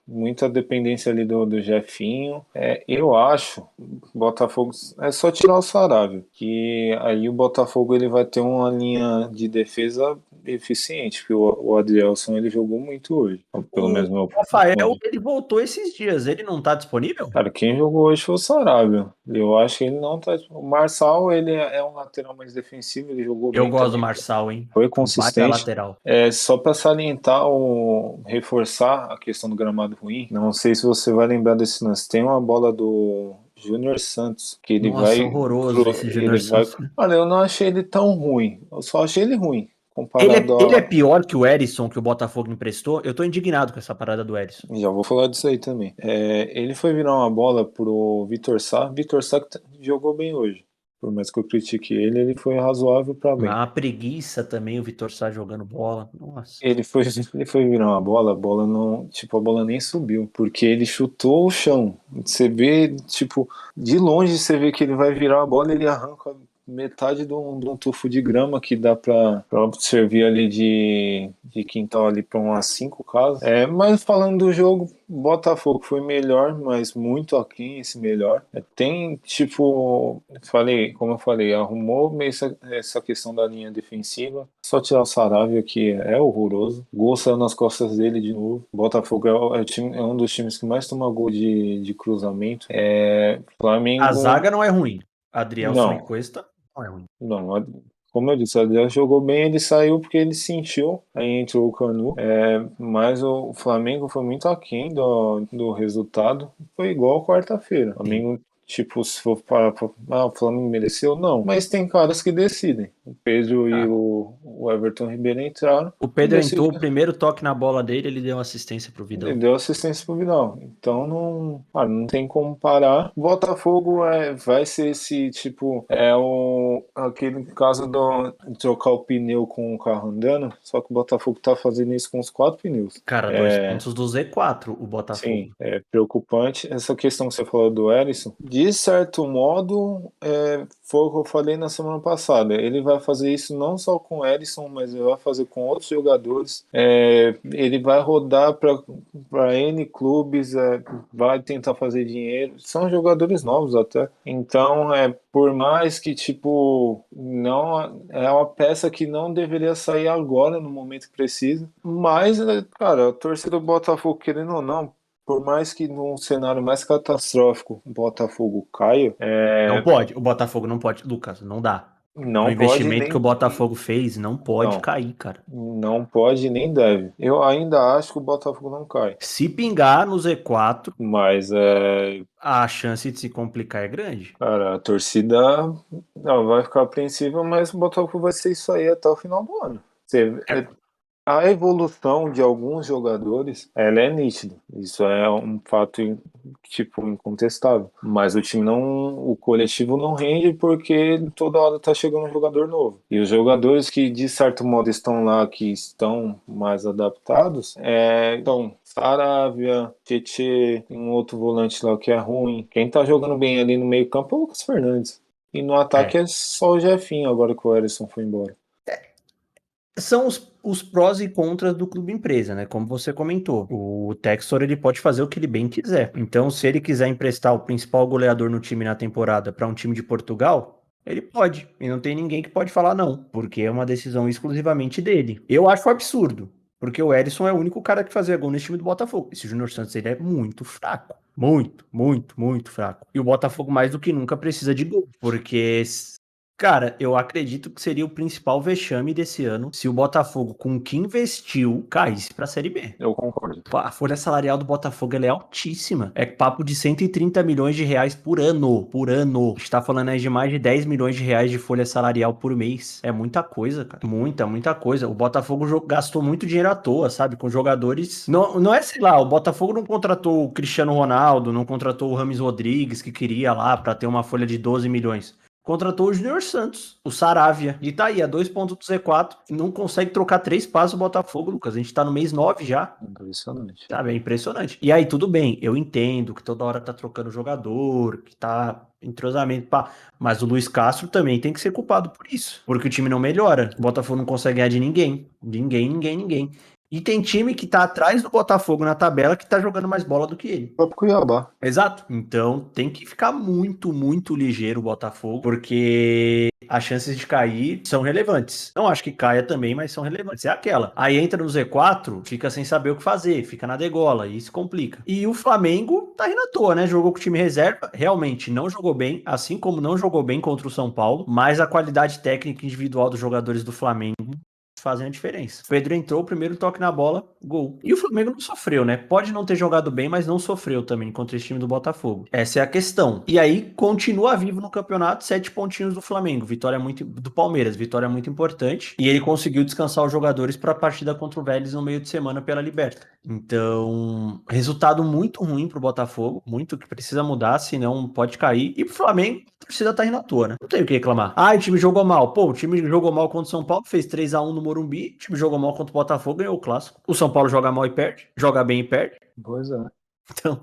Muita dependência ali do Jefinho. Eu acho, Botafogo é só tirar o Saravia, que aí o Botafogo ele vai ter uma linha de defesa eficiente, porque o Adrielson ele jogou muito hoje, pelo menos meu Rafael, ele voltou esses dias, ele não tá disponível? Cara, quem jogou hoje foi o Saravia. Eu acho que ele não tá. O Marçal, ele é um lateral mais defensivo, ele jogou bem. Eu gosto do Marçal, hein? Foi consistente. Lateral. Só para salientar, reforçar a questão do gramado ruim, não sei se você vai lembrar desse lance. Tem uma bola do Júnior Santos, que ele vai... horroroso esse Júnior Santos. Olha, eu não achei ele tão ruim, eu só achei ele ruim. Ele é pior que o Erisson que o Botafogo emprestou? Eu tô indignado com essa parada do Erisson. Já vou falar disso aí também. Ele foi virar uma bola pro Vitor Sá. Vitor Sá que jogou bem hoje. Por mais que eu critique ele foi razoável pra bem. Uma preguiça também o Vitor Sá jogando bola. Nossa. Ele foi virar uma bola, a bola não, a bola nem subiu, porque ele chutou o chão. Você vê, de longe você vê que ele vai virar a bola, ele arranca metade de um tufo de grama que dá pra servir ali de quintal ali pra umas 5 casas. Mas falando do jogo, Botafogo foi melhor, mas muito aquém esse melhor. Como eu falei, arrumou meio essa questão da linha defensiva. Só tirar o Saravia, que é horroroso. Gol saiu nas costas dele de novo. Botafogo é um dos times que mais toma gol de cruzamento. Flamengo... A zaga não é ruim. Adrielson e Cuesta não é ruim. Não, como eu disse, o Adriel jogou bem, ele saiu porque ele sentiu, aí entrou o Canu, mas o Flamengo foi muito aquém do resultado, foi igual quarta-feira. O Flamengo, se for parar o Flamengo mereceu? Não, mas tem caras que decidem. O Pedro e o Everton Ribeiro entraram. O Pedro entrou, o primeiro toque na bola dele, ele deu assistência pro Vidal. Ele deu assistência pro Vidal. Então não tem como parar. Botafogo vai ser esse aquele caso de trocar o pneu com o carro andando, só que o Botafogo tá fazendo isso com os 4 pneus. Cara, 2 pontos do Z4, o Botafogo. Sim, é preocupante. Essa questão que você falou do Erisson, de certo modo, foi o que eu falei na semana passada. Ele vai fazer isso não só com o Erisson, mas ele vai fazer com outros jogadores. Ele vai rodar para N clubes, vai tentar fazer dinheiro. São jogadores novos até. Então, por mais que, não é uma peça que não deveria sair agora, no momento que precisa. Mas, cara, a torcida do Botafogo, querendo ou não, por mais que num cenário mais catastrófico o Botafogo caia... Não pode, o Botafogo não pode, Lucas, não dá. O investimento que o Botafogo fez não pode cair, cara. Não pode nem deve. Eu ainda acho que o Botafogo não cai. Se pingar no Z4, mas a chance de se complicar é grande. Cara, a torcida vai ficar apreensiva, mas o Botafogo vai ser isso aí até o final do ano. A evolução de alguns jogadores, ela é nítida. Isso é um fato, incontestável. Mas o coletivo não rende porque toda hora tá chegando um jogador novo. E os jogadores que, de certo modo, estão lá, que estão mais adaptados, então, Saravia, Tietê, um outro volante lá que é ruim. Quem tá jogando bem ali no meio campo é o Lucas Fernandes. E no ataque é só o Jefinho, agora que o Erisson foi embora. São os prós e contras do clube empresa, né? Como você comentou. O Textor, ele pode fazer o que ele bem quiser. Então, se ele quiser emprestar o principal goleador no time na temporada para um time de Portugal, ele pode. E não tem ninguém que pode falar não, porque é uma decisão exclusivamente dele. Eu acho absurdo, porque o Erisson é o único cara que fazia gol nesse time do Botafogo. Esse Júnior Santos, ele é muito fraco. Muito, muito, muito fraco. E o Botafogo mais do que nunca precisa de gol, porque... Cara, eu acredito que seria o principal vexame desse ano se o Botafogo, com o que investiu, caísse pra Série B. Eu concordo. A folha salarial do Botafogo ela é altíssima. É papo de 130 milhões de reais por ano. Por ano. A gente tá falando aí de mais de 10 milhões de reais de folha salarial por mês. É muita coisa, cara. Muita coisa. O Botafogo gastou muito dinheiro à toa, sabe? Com jogadores... Não é, sei lá, o Botafogo não contratou o Cristiano Ronaldo, não contratou o Rames Rodrigues, que queria lá pra ter uma folha de 12 milhões. Contratou o Júnior Santos, o Saravia. E tá aí, a 2 pontos do Z4. Não consegue trocar 3 passos o Botafogo, Lucas. A gente tá no mês 9 já. Impressionante. Sabe, é impressionante. E aí, tudo bem, eu entendo que toda hora tá trocando jogador, que tá entrosamento, pá. Mas o Luiz Castro também tem que ser culpado por isso. Porque o time não melhora. O Botafogo não consegue ganhar de ninguém. Ninguém. E tem time que tá atrás do Botafogo na tabela que tá jogando mais bola do que ele. O próprio Cuiabá. Exato. Então tem que ficar muito, muito ligeiro o Botafogo, porque as chances de cair são relevantes. Não acho que caia também, mas são relevantes. É aquela. Aí entra no Z4, fica sem saber o que fazer, fica na degola, e isso complica. E o Flamengo tá indo à toa, né? Jogou com o time reserva, realmente não jogou bem, assim como não jogou bem contra o São Paulo, mas a qualidade técnica individual dos jogadores do Flamengo fazem a diferença. O Pedro entrou, o primeiro toque na bola, gol. E o Flamengo não sofreu, né? Pode não ter jogado bem, mas não sofreu também contra esse time do Botafogo. Essa é a questão. E aí, continua vivo no campeonato, 7 pontinhos do Flamengo. Vitória muito... do Palmeiras, vitória muito importante. E ele conseguiu descansar os jogadores para a partida contra o Vélez no meio de semana pela Liberta. Então, resultado muito ruim pro Botafogo, muito que precisa mudar, senão pode cair. E pro Flamengo, a torcida tá indo à toa, né? Não tem o que reclamar. Ah, o time jogou mal. Pô, o time jogou mal contra o São Paulo, fez 3-1 no Morumbi. O time jogou mal contra o Botafogo, ganhou o clássico. O São Paulo joga mal e perde, joga bem e perde. Pois é. Então,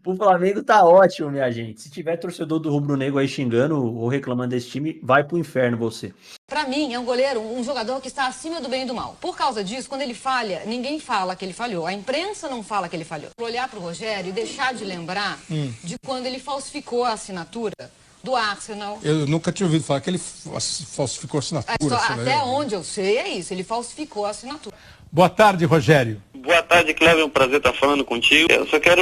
o Flamengo tá ótimo, minha gente. Se tiver torcedor do Rubro Negro aí xingando ou reclamando desse time, vai pro inferno você. Pra mim, é um goleiro, um jogador que está acima do bem e do mal. Por causa disso, quando ele falha, ninguém fala que ele falhou. A imprensa não fala que ele falhou. Olhar pro Rogério e deixar de lembrar de quando ele falsificou a assinatura do Arsenal. Eu nunca tinha ouvido falar que ele falsificou a assinatura. Até onde eu sei é isso, ele falsificou a assinatura. Boa tarde, Rogério. Boa tarde, Cléber, é um prazer estar falando contigo. Eu só quero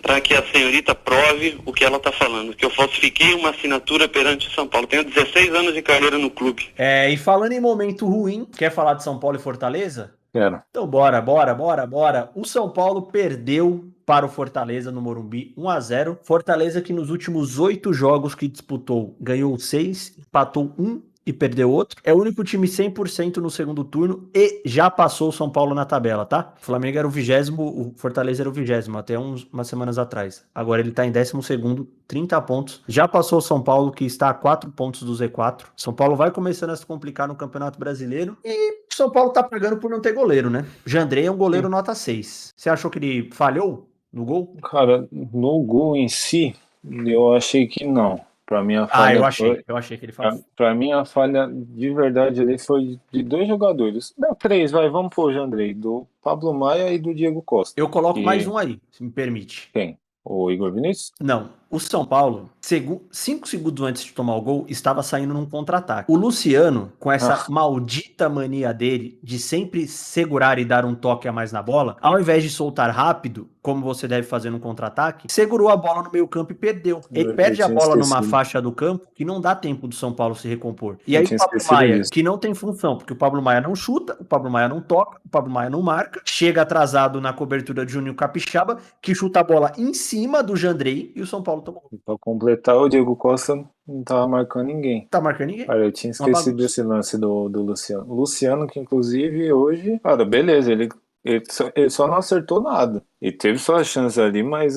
para que a senhorita prove o que ela está falando, que eu falsifiquei uma assinatura perante o São Paulo. Tenho 16 anos de carreira no clube. E falando em momento ruim, quer falar de São Paulo e Fortaleza? Quero. Então bora. O São Paulo perdeu para o Fortaleza no Morumbi, 1-0. Fortaleza que nos últimos 8 jogos que disputou, ganhou 6, empatou 1 e perdeu outro. É o único time 100% no segundo turno e já passou o São Paulo na tabela, tá? O Flamengo era o 20º, o Fortaleza era o 20º, até umas semanas atrás. Agora ele tá em 12º, 30 pontos. Já passou o São Paulo, que está a 4 pontos do Z4. São Paulo vai começando a se complicar no Campeonato Brasileiro e o São Paulo tá pagando por não ter goleiro, né? Jandrei é um goleiro nota 6. Você achou que ele falhou no gol? Cara, no gol em si, eu achei que não. Pra mim a falha eu achei que ele falou. Pra mim a falha de verdade ali foi de 2 jogadores. Não, 3, vamos pôr o Jandrei, do Pablo Maia e do Diego Costa. Eu coloco mais um aí, se me permite. Quem? O Igor Vinícius? Não. O São Paulo, 5 segundos antes de tomar o gol, estava saindo num contra-ataque. O Luciano, com essa maldita mania dele de sempre segurar e dar um toque a mais na bola, ao invés de soltar rápido, como você deve fazer no contra-ataque, segurou a bola no meio campo e perdeu. Ele perde a bola numa faixa do campo que não dá tempo do São Paulo se recompor. E aí o Pablo Maia, que não tem função, porque o Pablo Maia não chuta, o Pablo Maia não toca, o Pablo Maia não marca, chega atrasado na cobertura de Júnior Capixaba, que chuta a bola em cima do Jandrei e o São Paulo tomou. Pra completar, o Diego Costa não tava marcando ninguém. Tá marcando ninguém? Cara, eu tinha esquecido desse lance do Luciano. O Luciano, que inclusive hoje, cara, beleza, ele só não acertou nada. Ele teve suas chances ali, mas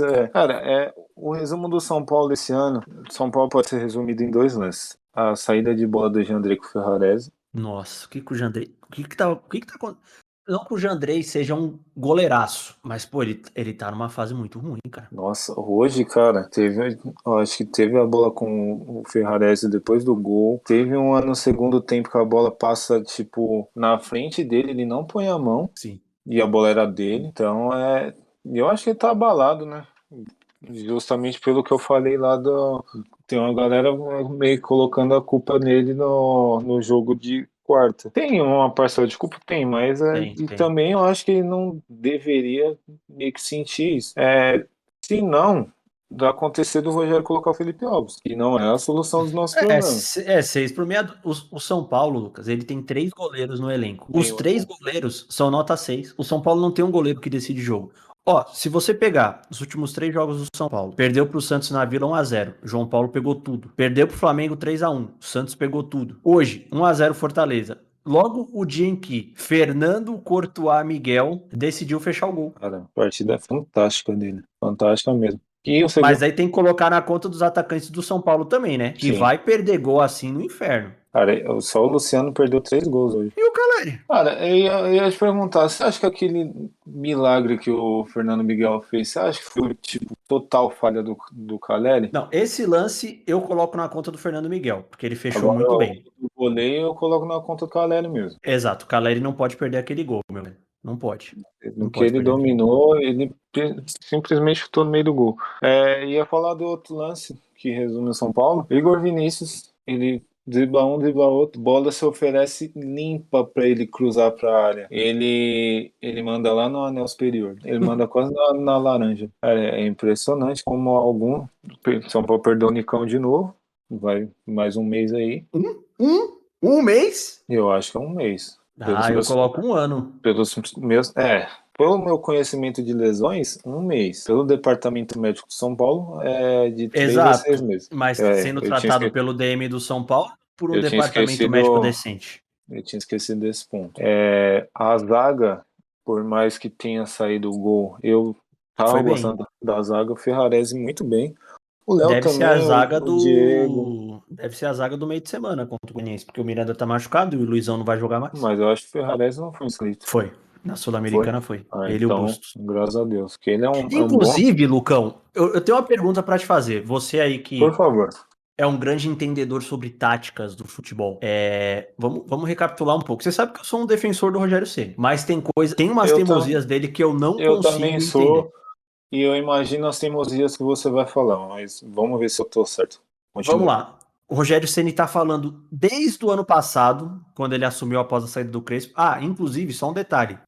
o resumo do São Paulo esse ano. São Paulo pode ser resumido em 2 lances. A saída de bola do Jandrei com o Ferrarese. Nossa, o que o Jandrei... O que tá acontecendo? Não que o Jandrei seja um goleiraço, mas, pô, ele tá numa fase muito ruim, cara. Nossa, hoje, cara, acho que teve a bola com o Ferrarese depois do gol. Teve uma no segundo tempo que a bola passa, tipo, na frente dele, ele não põe a mão. Sim. E a bola era dele. Então, eu acho que ele tá abalado, né? Justamente pelo que eu falei lá tem uma galera meio colocando a culpa nele no jogo de quarta. Tem uma parcela de culpa? Tem, mas Tem. também eu acho que ele não deveria meio que sentir isso. Se não, vai acontecer do Rogério colocar o Felipe Alves, que não é a solução dos nossos problemas. 6 por meia. O São Paulo, Lucas, ele tem 3 goleiros no elenco. Os 3 goleiros são nota 6. O São Paulo não tem um goleiro que decide jogo. Ó, se você pegar os últimos 3 jogos do São Paulo, perdeu pro Santos na Vila 1-0, João Paulo pegou tudo. Perdeu pro Flamengo 3-1, Santos pegou tudo. Hoje, 1-0 Fortaleza. Logo o dia em que Fernando Courtois Miguel decidiu fechar o gol. Cara, a partida é fantástica dele. Fantástica mesmo. Mas aí tem que colocar na conta dos atacantes do São Paulo também, né? Que vai perder gol assim no inferno. Cara, só o Luciano perdeu 3 gols hoje. E o Caleri? Cara, eu ia te perguntar, você acha que aquele milagre que o Fernando Miguel fez, você acha que foi, tipo, total falha do Caleri? Não, esse lance eu coloco na conta do Fernando Miguel, porque ele fechou muito bem. O goleiro eu coloco na conta do Caleri mesmo. Exato, o Caleri não pode perder aquele gol, meu velho. Não pode. No que ele dominou, ele simplesmente chutou no meio do gol. Ia falar do outro lance que resume o São Paulo. Igor Vinícius, ele dribla um, dribla outro, bola se oferece limpa pra ele cruzar pra área. Ele manda lá no anel superior. Ele manda quase na laranja. Cara, é impressionante como São Paulo perdeu o Nicão de novo. Vai mais um mês aí. Um mês? Eu acho que é um mês. Eu coloco um ano. Pelo meu conhecimento de lesões, um mês. Pelo Departamento Médico de São Paulo, é de 3 a 6 meses. Mas sendo tratado pelo DM do São Paulo, por um departamento médico decente. Eu tinha esquecido desse ponto. A zaga, por mais que tenha saído o gol, eu tava gostando da zaga. O Ferrarese muito bem. O Léo deve também, ser a zaga o Diego. Deve ser a zaga do meio de semana contra o Goianiense, porque o Miranda tá machucado e o Luizão não vai jogar mais. Mas eu acho que o Ferrarese não foi inscrito. Foi. Na Sul-Americana foi. Ele então, e o Bustos. Graças a Deus. Porque ele Inclusive, Lucão, eu tenho uma pergunta pra te fazer. Você aí que por favor, é um grande entendedor sobre táticas do futebol. Vamos recapitular um pouco. Você sabe que eu sou um defensor do Rogério Ceni, mas tem umas teimosias dele que eu não consigo entender. Eu também sou. E eu imagino as teimosias que você vai falar, mas vamos ver se eu tô certo. Continua. Vamos lá. O Rogério Ceni tá falando desde o ano passado, quando ele assumiu após a saída do Crespo. Inclusive, só um detalhe.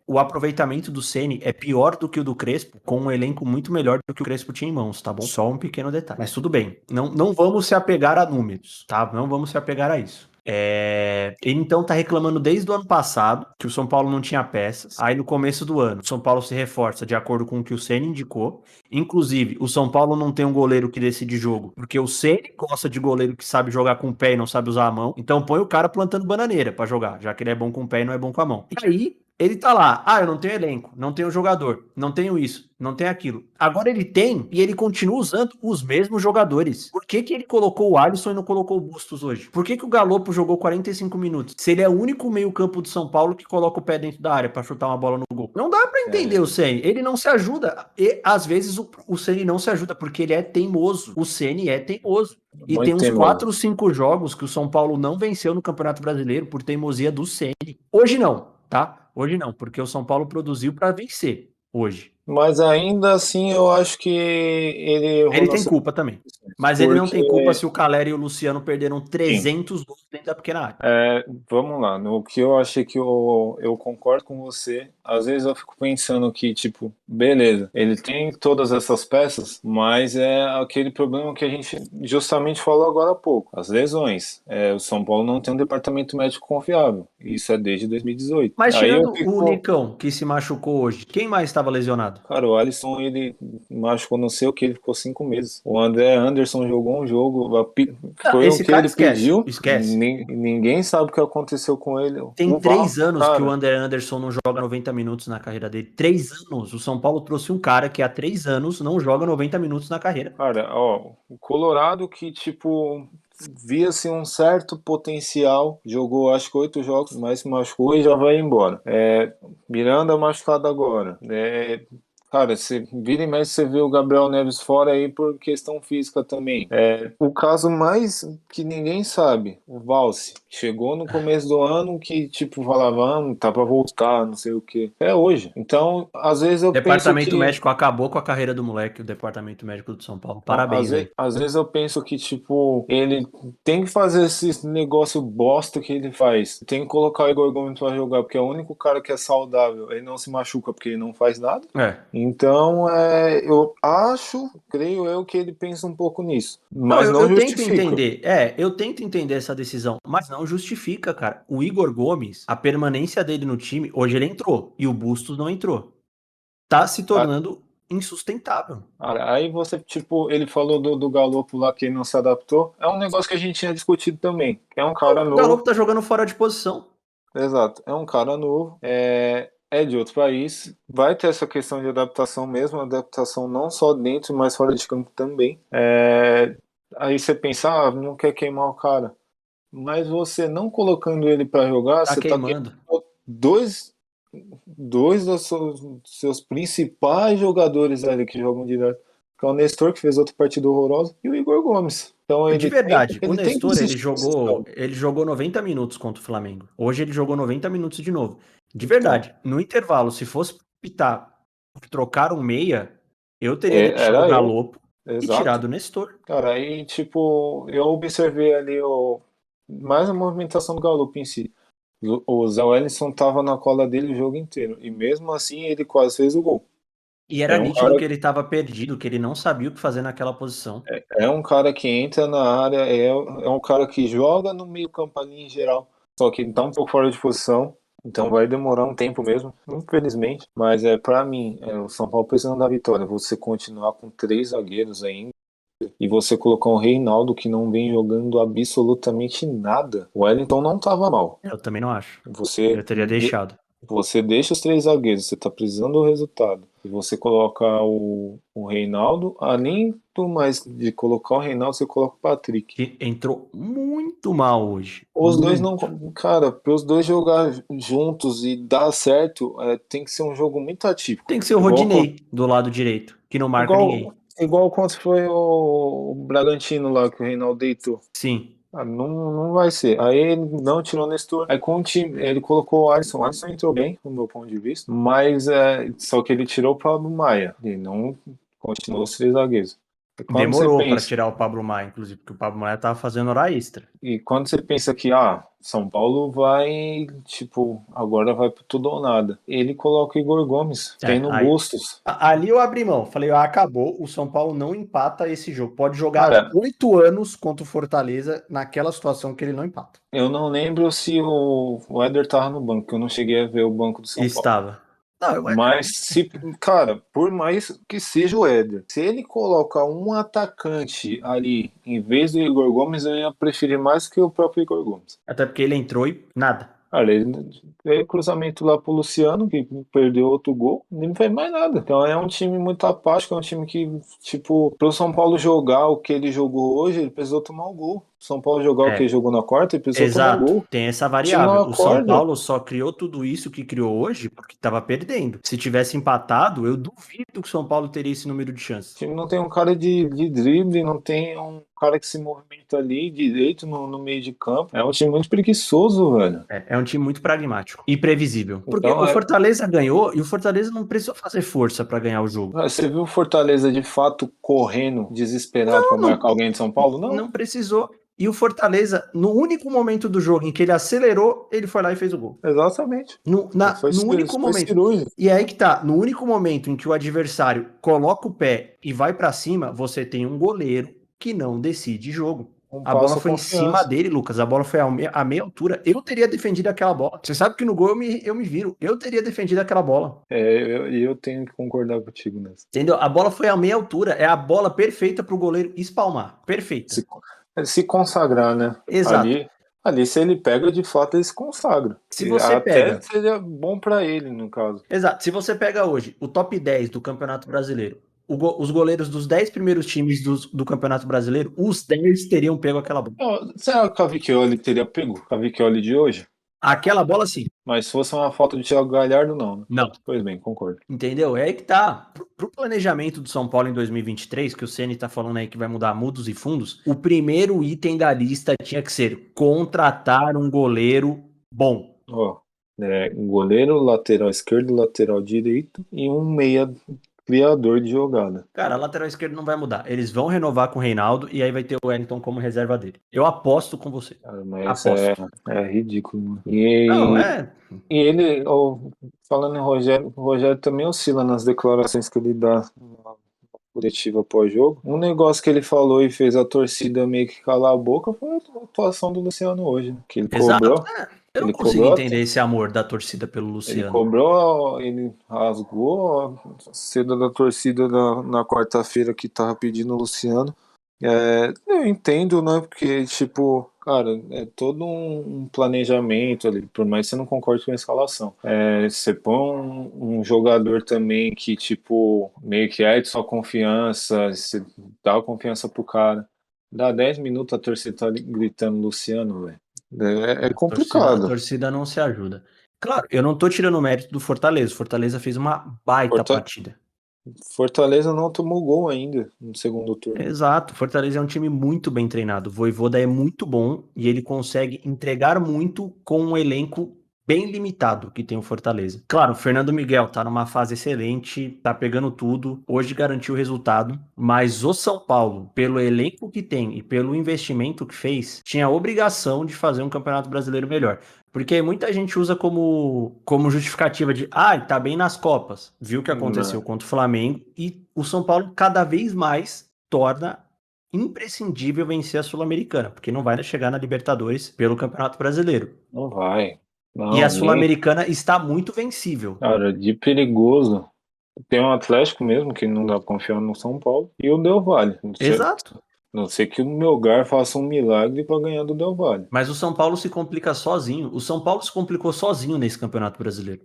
O aproveitamento do Ceni é pior do que o do Crespo, com um elenco muito melhor do que o Crespo tinha em mãos, tá bom? Só um pequeno detalhe. Mas tudo bem. Não vamos se apegar a números, tá? Não vamos se apegar a isso. Ele então tá reclamando desde o ano passado que o São Paulo não tinha peças. Aí no começo do ano, o São Paulo se reforça de acordo com o que o Ceni indicou. Inclusive, o São Paulo não tem um goleiro que decide jogo, porque o Ceni gosta de goleiro que sabe jogar com o pé e não sabe usar a mão. Então põe o cara plantando bananeira pra jogar, já que ele é bom com o pé e não é bom com a mão. E aí ele tá lá, eu não tenho elenco, não tenho jogador, não tenho isso, não tenho aquilo. Agora ele tem e ele continua usando os mesmos jogadores. Por que ele colocou o Alisson e não colocou o Bustos hoje? Por que o Galopo jogou 45 minutos? Se ele é o único meio-campo do São Paulo que coloca o pé dentro da área pra chutar uma bola no gol. Não dá pra entender o Ceni. Ele não se ajuda. E às vezes o Ceni não se ajuda porque ele é teimoso. O Ceni é teimoso. E tem uns 4 ou 5 jogos que o São Paulo não venceu no Campeonato Brasileiro por teimosia do Ceni. Hoje não, tá? Hoje não, porque o São Paulo produziu pra vencer hoje. Mas ainda assim eu acho que ele tem culpa também. Mas ele não tem culpa se o Caleri e o Luciano perderam 300 gols dentro da pequena área. Vamos lá, no que eu achei que eu concordo com você. Às vezes eu fico pensando que, tipo, beleza, ele tem todas essas peças, mas é aquele problema que a gente justamente falou agora há pouco. As lesões. O São Paulo não tem um departamento médico confiável. Isso é desde 2018. Mas tirando o Nicão, que se machucou hoje, quem mais estava lesionado? Cara, o Alisson, ele machucou não sei o que, ele ficou 5 meses. O André Anderson jogou um jogo, foi o que ele pediu. Esquece. Ninguém sabe o que aconteceu com ele. Tem 3 anos que o André Anderson não joga 90 minutos na carreira dele. 3 anos. O São Paulo trouxe um cara que há 3 anos não joga 90 minutos na carreira. Cara, o Colorado que, tipo, via-se um certo potencial, jogou acho que 8 jogos, mas se machucou e já vai embora. Miranda machucado agora. Cara, você vira e mexe, você vê o Gabriel Neves fora aí por questão física também. O caso mais que ninguém sabe, o Valse. Chegou no começo do ano que, tipo, falava, tá pra voltar, não sei o quê. É hoje. Então, às vezes eu penso que... O departamento médico acabou com a carreira do moleque, o departamento médico do São Paulo. Parabéns aí. Às vezes eu penso que, tipo, ele tem que fazer esse negócio bosta que ele faz. Tem que colocar o Igor Gomes pra jogar, porque é o único cara que é saudável. Ele não se machuca porque ele não faz nada. Então, eu creio eu, que ele pensa um pouco nisso. Mas não justifica. Eu tento entender essa decisão, mas não justifica, cara. O Igor Gomes, a permanência dele no time, hoje ele entrou e o Bustos não entrou. Tá se tornando insustentável. Aí você, tipo, ele falou do Galopo lá que ele não se adaptou. É um negócio que a gente tinha discutido também. É um cara novo. O Galopo tá jogando fora de posição. Exato. É um cara novo. É de outro país, vai ter essa questão de adaptação mesmo, adaptação não só dentro, mas fora de campo também. Aí você pensa, não quer queimar o cara. Mas você não colocando ele para jogar, você queimando. tá queimando dois dos seus principais jogadores ali que jogam direto. Que é o Nestor, que fez outra partida horrorosa, e o Igor Gomes. Então, de verdade, o Nestor ele jogou 90 minutos contra o Flamengo. Hoje ele jogou 90 minutos de novo. De verdade, no intervalo, se fosse pitar, trocar um meia, eu teria deixado o Galopo e tirado o Nestor. Cara, aí, tipo, eu observei ali mais a movimentação do Galopo em si. O Zé Wellison tava na cola dele o jogo inteiro. E mesmo assim, ele quase fez o gol. E era nítido que ele tava perdido, que ele não sabia o que fazer naquela posição. É um cara que entra na área, é um cara que joga no meio campo ali em geral. Só que ele tá um pouco fora de posição. Então vai demorar um tempo mesmo, infelizmente. Mas pra mim, o São Paulo precisando da vitória. Você continuar com 3 zagueiros ainda e você colocar um Reinaldo que não vem jogando absolutamente nada. O Wellington não tava mal. Eu também não acho. Eu teria deixado. Você deixa os 3 zagueiros, você tá precisando do resultado. E você coloca o Reinaldo, além do mais de colocar o Reinaldo, você coloca o Patrick. Que entrou muito mal hoje. Os dois não... Cara, para os dois jogar juntos e dar certo, tem que ser um jogo muito atípico. Tem que ser o Rodinei do lado direito, que não marca ninguém. Igual quando foi o Bragantino lá, que o Reinaldo deitou. Sim. Não vai ser. Aí ele não tirou o Nestor. Aí com o time, ele colocou o Alisson. O Alisson entrou bem, do meu ponto de vista. Mas só que ele tirou o Pablo Maia. Ele não continuou os 3 zagueiros. Demorou para tirar o Pablo Maia, inclusive, porque o Pablo Maia tava fazendo hora extra. E quando você pensa que São Paulo vai, tipo, agora vai pro tudo ou nada, ele coloca o Igor Gomes, tem no Bustos. Ali eu abri mão, falei, acabou, o São Paulo não empata esse jogo, pode jogar 8 anos contra o Fortaleza naquela situação que ele não empata. Eu não lembro se o Éder tava no banco, que eu não cheguei a ver o banco do São Paulo. Estava. Mas, cara, por mais que seja o Éder, se ele coloca um atacante ali em vez do Igor Gomes, eu ia preferir mais que o próprio Igor Gomes. Até porque ele entrou e nada. Ele cruzamento lá pro Luciano, que perdeu outro gol, e não fez mais nada. Então é um time muito apático, é um time que, tipo, pro São Paulo jogar o que ele jogou hoje, ele precisou tomar o gol. São Paulo jogar o que ele jogou na quarta, ele precisou tomar o gol. Tem essa variável. O São Paulo só criou tudo isso que criou hoje porque tava perdendo. Se tivesse empatado, eu duvido que o São Paulo teria esse número de chances. O time não tem um cara de drible, não tem um cara que se movimenta ali direito no meio de campo. É um time muito preguiçoso, velho. É um time muito pragmático e previsível. Porque o Fortaleza ganhou e o Fortaleza não precisou fazer força pra ganhar o jogo. Você viu o Fortaleza de fato correndo, desesperado pra marcar alguém de São Paulo? Não precisou. E o Fortaleza, no único momento do jogo em que ele acelerou, ele foi lá e fez o gol. Exatamente. No único momento. Cirúrgico. E aí que tá, no único momento em que o adversário coloca o pé e vai pra cima, você tem um goleiro que não decide jogo. A bola foi em cima dele, Lucas. A bola foi a meia altura. Eu teria defendido aquela bola. Você sabe que no gol eu me viro. Eu teria defendido aquela bola. Eu tenho que concordar contigo nessa. Entendeu? A bola foi a meia altura. É a bola perfeita pro goleiro espalmar. Perfeita. Se consagrar, né? Exato. Ali, se ele pega, de fato, ele se consagra. Se você pega. Seria bom pra ele, no caso. Exato. Se você pega hoje o top 10 do Campeonato Brasileiro, os goleiros dos 10 primeiros times do Campeonato Brasileiro, os 10 teriam pego aquela bola. Será que o Cavicchioli teria pego? O Cavicchioli de hoje? Aquela bola, sim. Mas se fosse uma falta de Thiago Galhardo, não. Né? Não. Pois bem, concordo. Entendeu? É aí que tá. Pro planejamento do São Paulo em 2023, que o Ceni tá falando aí que vai mudar mudos e fundos, o primeiro item da lista tinha que ser contratar um goleiro bom. Um goleiro, lateral esquerdo, lateral direito e um meia criador de jogada. Cara, a lateral esquerda não vai mudar. Eles vão renovar com o Reinaldo e aí vai ter o Wellington como reserva dele. Eu aposto com você. Cara, mas é ridículo. E ele, falando em Rogério, o Rogério também oscila nas declarações que ele dá na coletiva pós-jogo. Um negócio que ele falou e fez a torcida meio que calar a boca foi a atuação do Luciano hoje, né? Que ele cobrou. Eu não consigo entender esse amor da torcida pelo Luciano. Ele rasgou a seda da torcida na quarta-feira que tava pedindo o Luciano. Eu entendo, né? Porque, tipo, cara, é todo um planejamento ali, por mais que você não concorde com a escalação. Você põe um jogador também que, tipo, meio que é de sua confiança, você dá a confiança pro cara. Dá 10 minutos a torcida tá gritando Luciano, velho. É complicado. A torcida não se ajuda. Claro, eu não tô tirando o mérito do Fortaleza. Fortaleza fez uma baita partida. Fortaleza não tomou gol ainda no segundo turno. Exato, Fortaleza é um time muito bem treinado. O Vojvoda é muito bom e ele consegue entregar muito com um elenco bem limitado que tem o Fortaleza. Claro, o Fernando Miguel tá numa fase excelente, tá pegando tudo, hoje garantiu o resultado, mas o São Paulo, pelo elenco que tem e pelo investimento que fez, tinha a obrigação de fazer um Campeonato Brasileiro melhor. Porque muita gente usa como justificativa de tá bem nas Copas, viu o que aconteceu contra o Flamengo, e o São Paulo cada vez mais torna imprescindível vencer a Sul-Americana, porque não vai chegar na Libertadores pelo Campeonato Brasileiro. Não vai. Não, e a Sul-Americana está muito vencível. Cara, de perigoso. Tem um Atlético mesmo, que não dá confiança no São Paulo, e o Del Valle. Exato. Não sei que o Melgar faça um milagre para ganhar do Del Valle. Mas o São Paulo se complica sozinho. O São Paulo se complicou sozinho nesse Campeonato Brasileiro.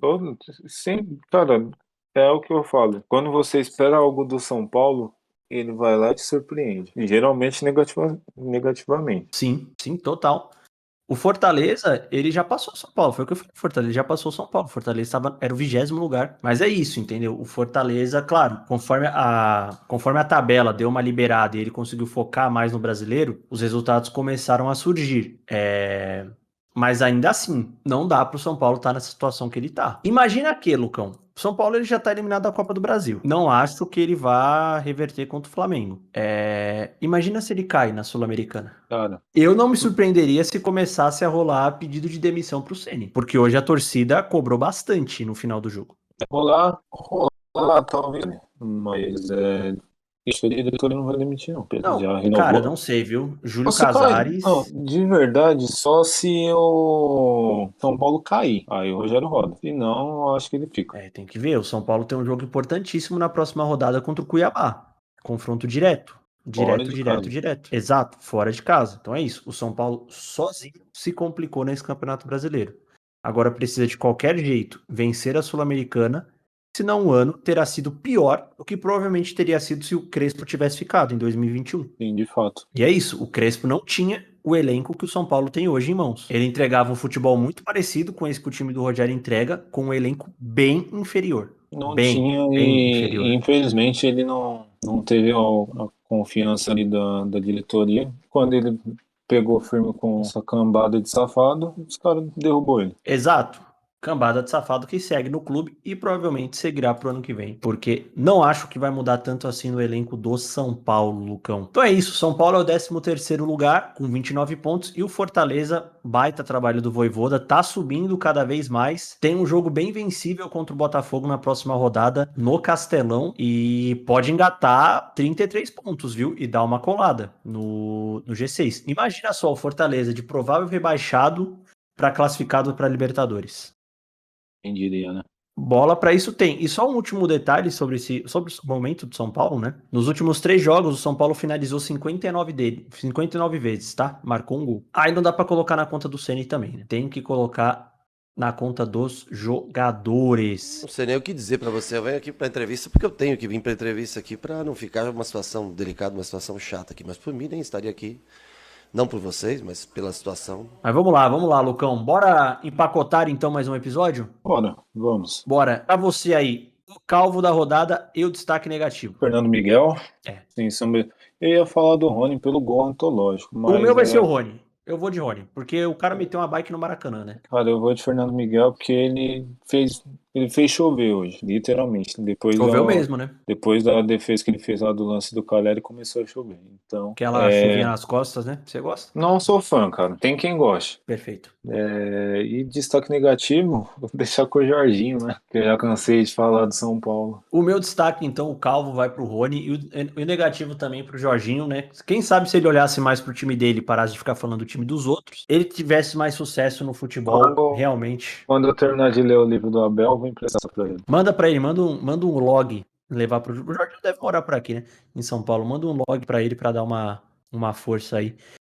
Sim, cara, é o que eu falo. Quando você espera algo do São Paulo, ele vai lá e te surpreende. E geralmente negativamente. Sim, total. O Fortaleza, ele já passou o São Paulo. Foi o que eu falei. O Fortaleza já passou o São Paulo. O Fortaleza era o 20º lugar. Mas é isso, entendeu? O Fortaleza, claro, conforme a tabela deu uma liberada e ele conseguiu focar mais no brasileiro, os resultados começaram a surgir. Mas ainda assim, não dá pro São Paulo estar nessa situação que ele tá. Imagina aqui, Lucão. O São Paulo ele já tá eliminado da Copa do Brasil. Não acho que ele vá reverter contra o Flamengo. Imagina se ele cai na Sul-Americana. Cara. Eu não me surpreenderia se começasse a rolar pedido de demissão pro Ceni. Porque hoje a torcida cobrou bastante no final do jogo. Rolar, talvez. Mas a diretoria não vai demitir, não. Não, cara, não sei, viu? Júlio Casares... Não, de verdade, só se o São Paulo cair. Aí o Rogério roda. Se não, eu acho que ele fica. Tem que ver. O São Paulo tem um jogo importantíssimo na próxima rodada contra o Cuiabá. Confronto direto. Direto. Exato, fora de casa. Então é isso. O São Paulo sozinho se complicou nesse Campeonato Brasileiro. Agora precisa de qualquer jeito vencer a Sul-Americana, senão o ano terá sido pior do que provavelmente teria sido se o Crespo tivesse ficado em 2021. Sim, de fato. E é isso, o Crespo não tinha o elenco que o São Paulo tem hoje em mãos. Ele entregava um futebol muito parecido com esse que o time do Rogério entrega, com um elenco bem inferior. Bem inferior. Infelizmente ele não teve a confiança ali da diretoria. Quando ele pegou firme com essa cambada de safado, os caras derrubou ele. Exato. Cambada de safado que segue no clube e provavelmente seguirá pro ano que vem, porque não acho que vai mudar tanto assim no elenco do São Paulo, Lucão. Então é isso, São Paulo é o 13º lugar com 29 pontos e o Fortaleza, baita trabalho do Vojvoda, tá subindo cada vez mais, tem um jogo bem vencível contra o Botafogo na próxima rodada no Castelão e pode engatar 33 pontos, viu? E dar uma colada no G6. Imagina só o Fortaleza de provável rebaixado para classificado para Libertadores. Quem diria, né? Bola pra isso tem. E só um último detalhe sobre o momento do São Paulo, né? Nos últimos 3 jogos, o São Paulo finalizou 59 vezes, tá? Marcou um gol. Aí não dá pra colocar na conta do Ceni também, né? Tem que colocar na conta dos jogadores. Não sei nem o que dizer pra você. Eu venho aqui pra entrevista porque eu tenho que vir pra entrevista aqui pra não ficar uma situação delicada, uma situação chata aqui. Mas por mim nem estaria aqui. Não por vocês, mas pela situação. Mas vamos lá, Lucão. Bora empacotar então mais um episódio? Bora, vamos. Bora. Pra você aí, o calvo da rodada e o destaque negativo. Fernando Miguel. Sim, eu ia falar do Rony pelo gol antológico. Mas o meu vai ser o Rony. Eu vou de Rony, porque o cara meteu uma bike no Maracanã, né? Cara, eu vou de Fernando Miguel porque ele fez chover hoje, literalmente. Choveu mesmo, né? Depois da defesa que ele fez lá do lance do Caleri, começou a chover. Então, aquela chuvinha nas costas, né? Você gosta? Não sou fã, cara. Tem quem goste. Perfeito. E destaque negativo, vou deixar com o Jorginho, né? Que eu já cansei de falar do São Paulo. O meu destaque, então, o calvo vai pro Rony e o negativo também pro Jorginho, né? Quem sabe se ele olhasse mais pro time dele e parasse de ficar falando do time dos outros, ele tivesse mais sucesso no futebol, realmente. Quando eu terminar de ler o livro do Abel, eu vou emprestar pra ele. Manda pra ele, manda um log, levar pro... O Jorginho deve morar por aqui, né? Em São Paulo. Manda um log pra ele pra dar uma força aí.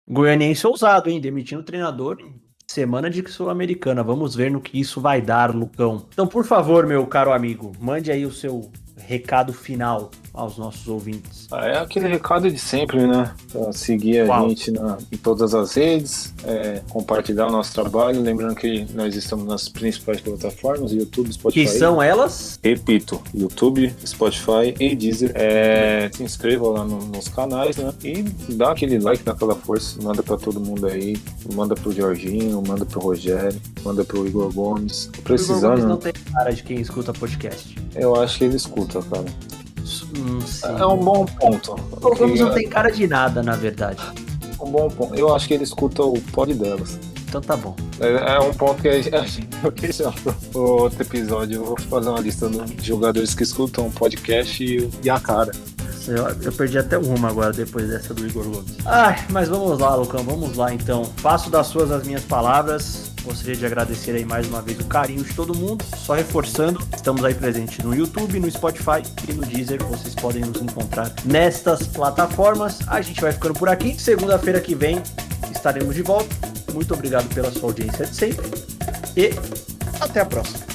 Goianiense ousado, hein? Demitindo o treinador em semana de Sul-Americana. Vamos ver no que isso vai dar, Lucão. Então, por favor, meu caro amigo, mande aí o seu recado final aos nossos ouvintes. É aquele recado de sempre, né? Pra seguir a gente em todas as redes, compartilhar o nosso trabalho. Lembrando que nós estamos nas principais plataformas, YouTube, Spotify. Que são elas? Repito, YouTube, Spotify e Deezer. Se inscreva lá nos canais, né? E dá aquele like, dá aquela força. Manda pra todo mundo aí. Manda pro Jorginho, manda pro Rogério, manda pro Igor Gomes. Precisando. O Igor Gomes não tem cara de quem escuta podcast. Eu acho que ele escuta, cara. Sim. É um bom ponto. O Gomes não tem cara de nada, na verdade. Um bom ponto. Eu acho que ele escuta o pod delas. Então tá bom. É um ponto que a gente pro outro episódio. Eu vou fazer uma lista de jogadores que escutam o podcast e a cara. Eu perdi até o rumo agora, depois dessa do Igor Gomes. Mas vamos lá, Lucão, vamos lá então. Faço das suas as minhas palavras. Gostaria de agradecer aí mais uma vez o carinho de todo mundo. Só reforçando, estamos aí presentes no YouTube, no Spotify e no Deezer. Vocês podem nos encontrar nestas plataformas. A gente vai ficando por aqui. Segunda-feira que vem estaremos de volta. Muito obrigado pela sua audiência de sempre. E até a próxima.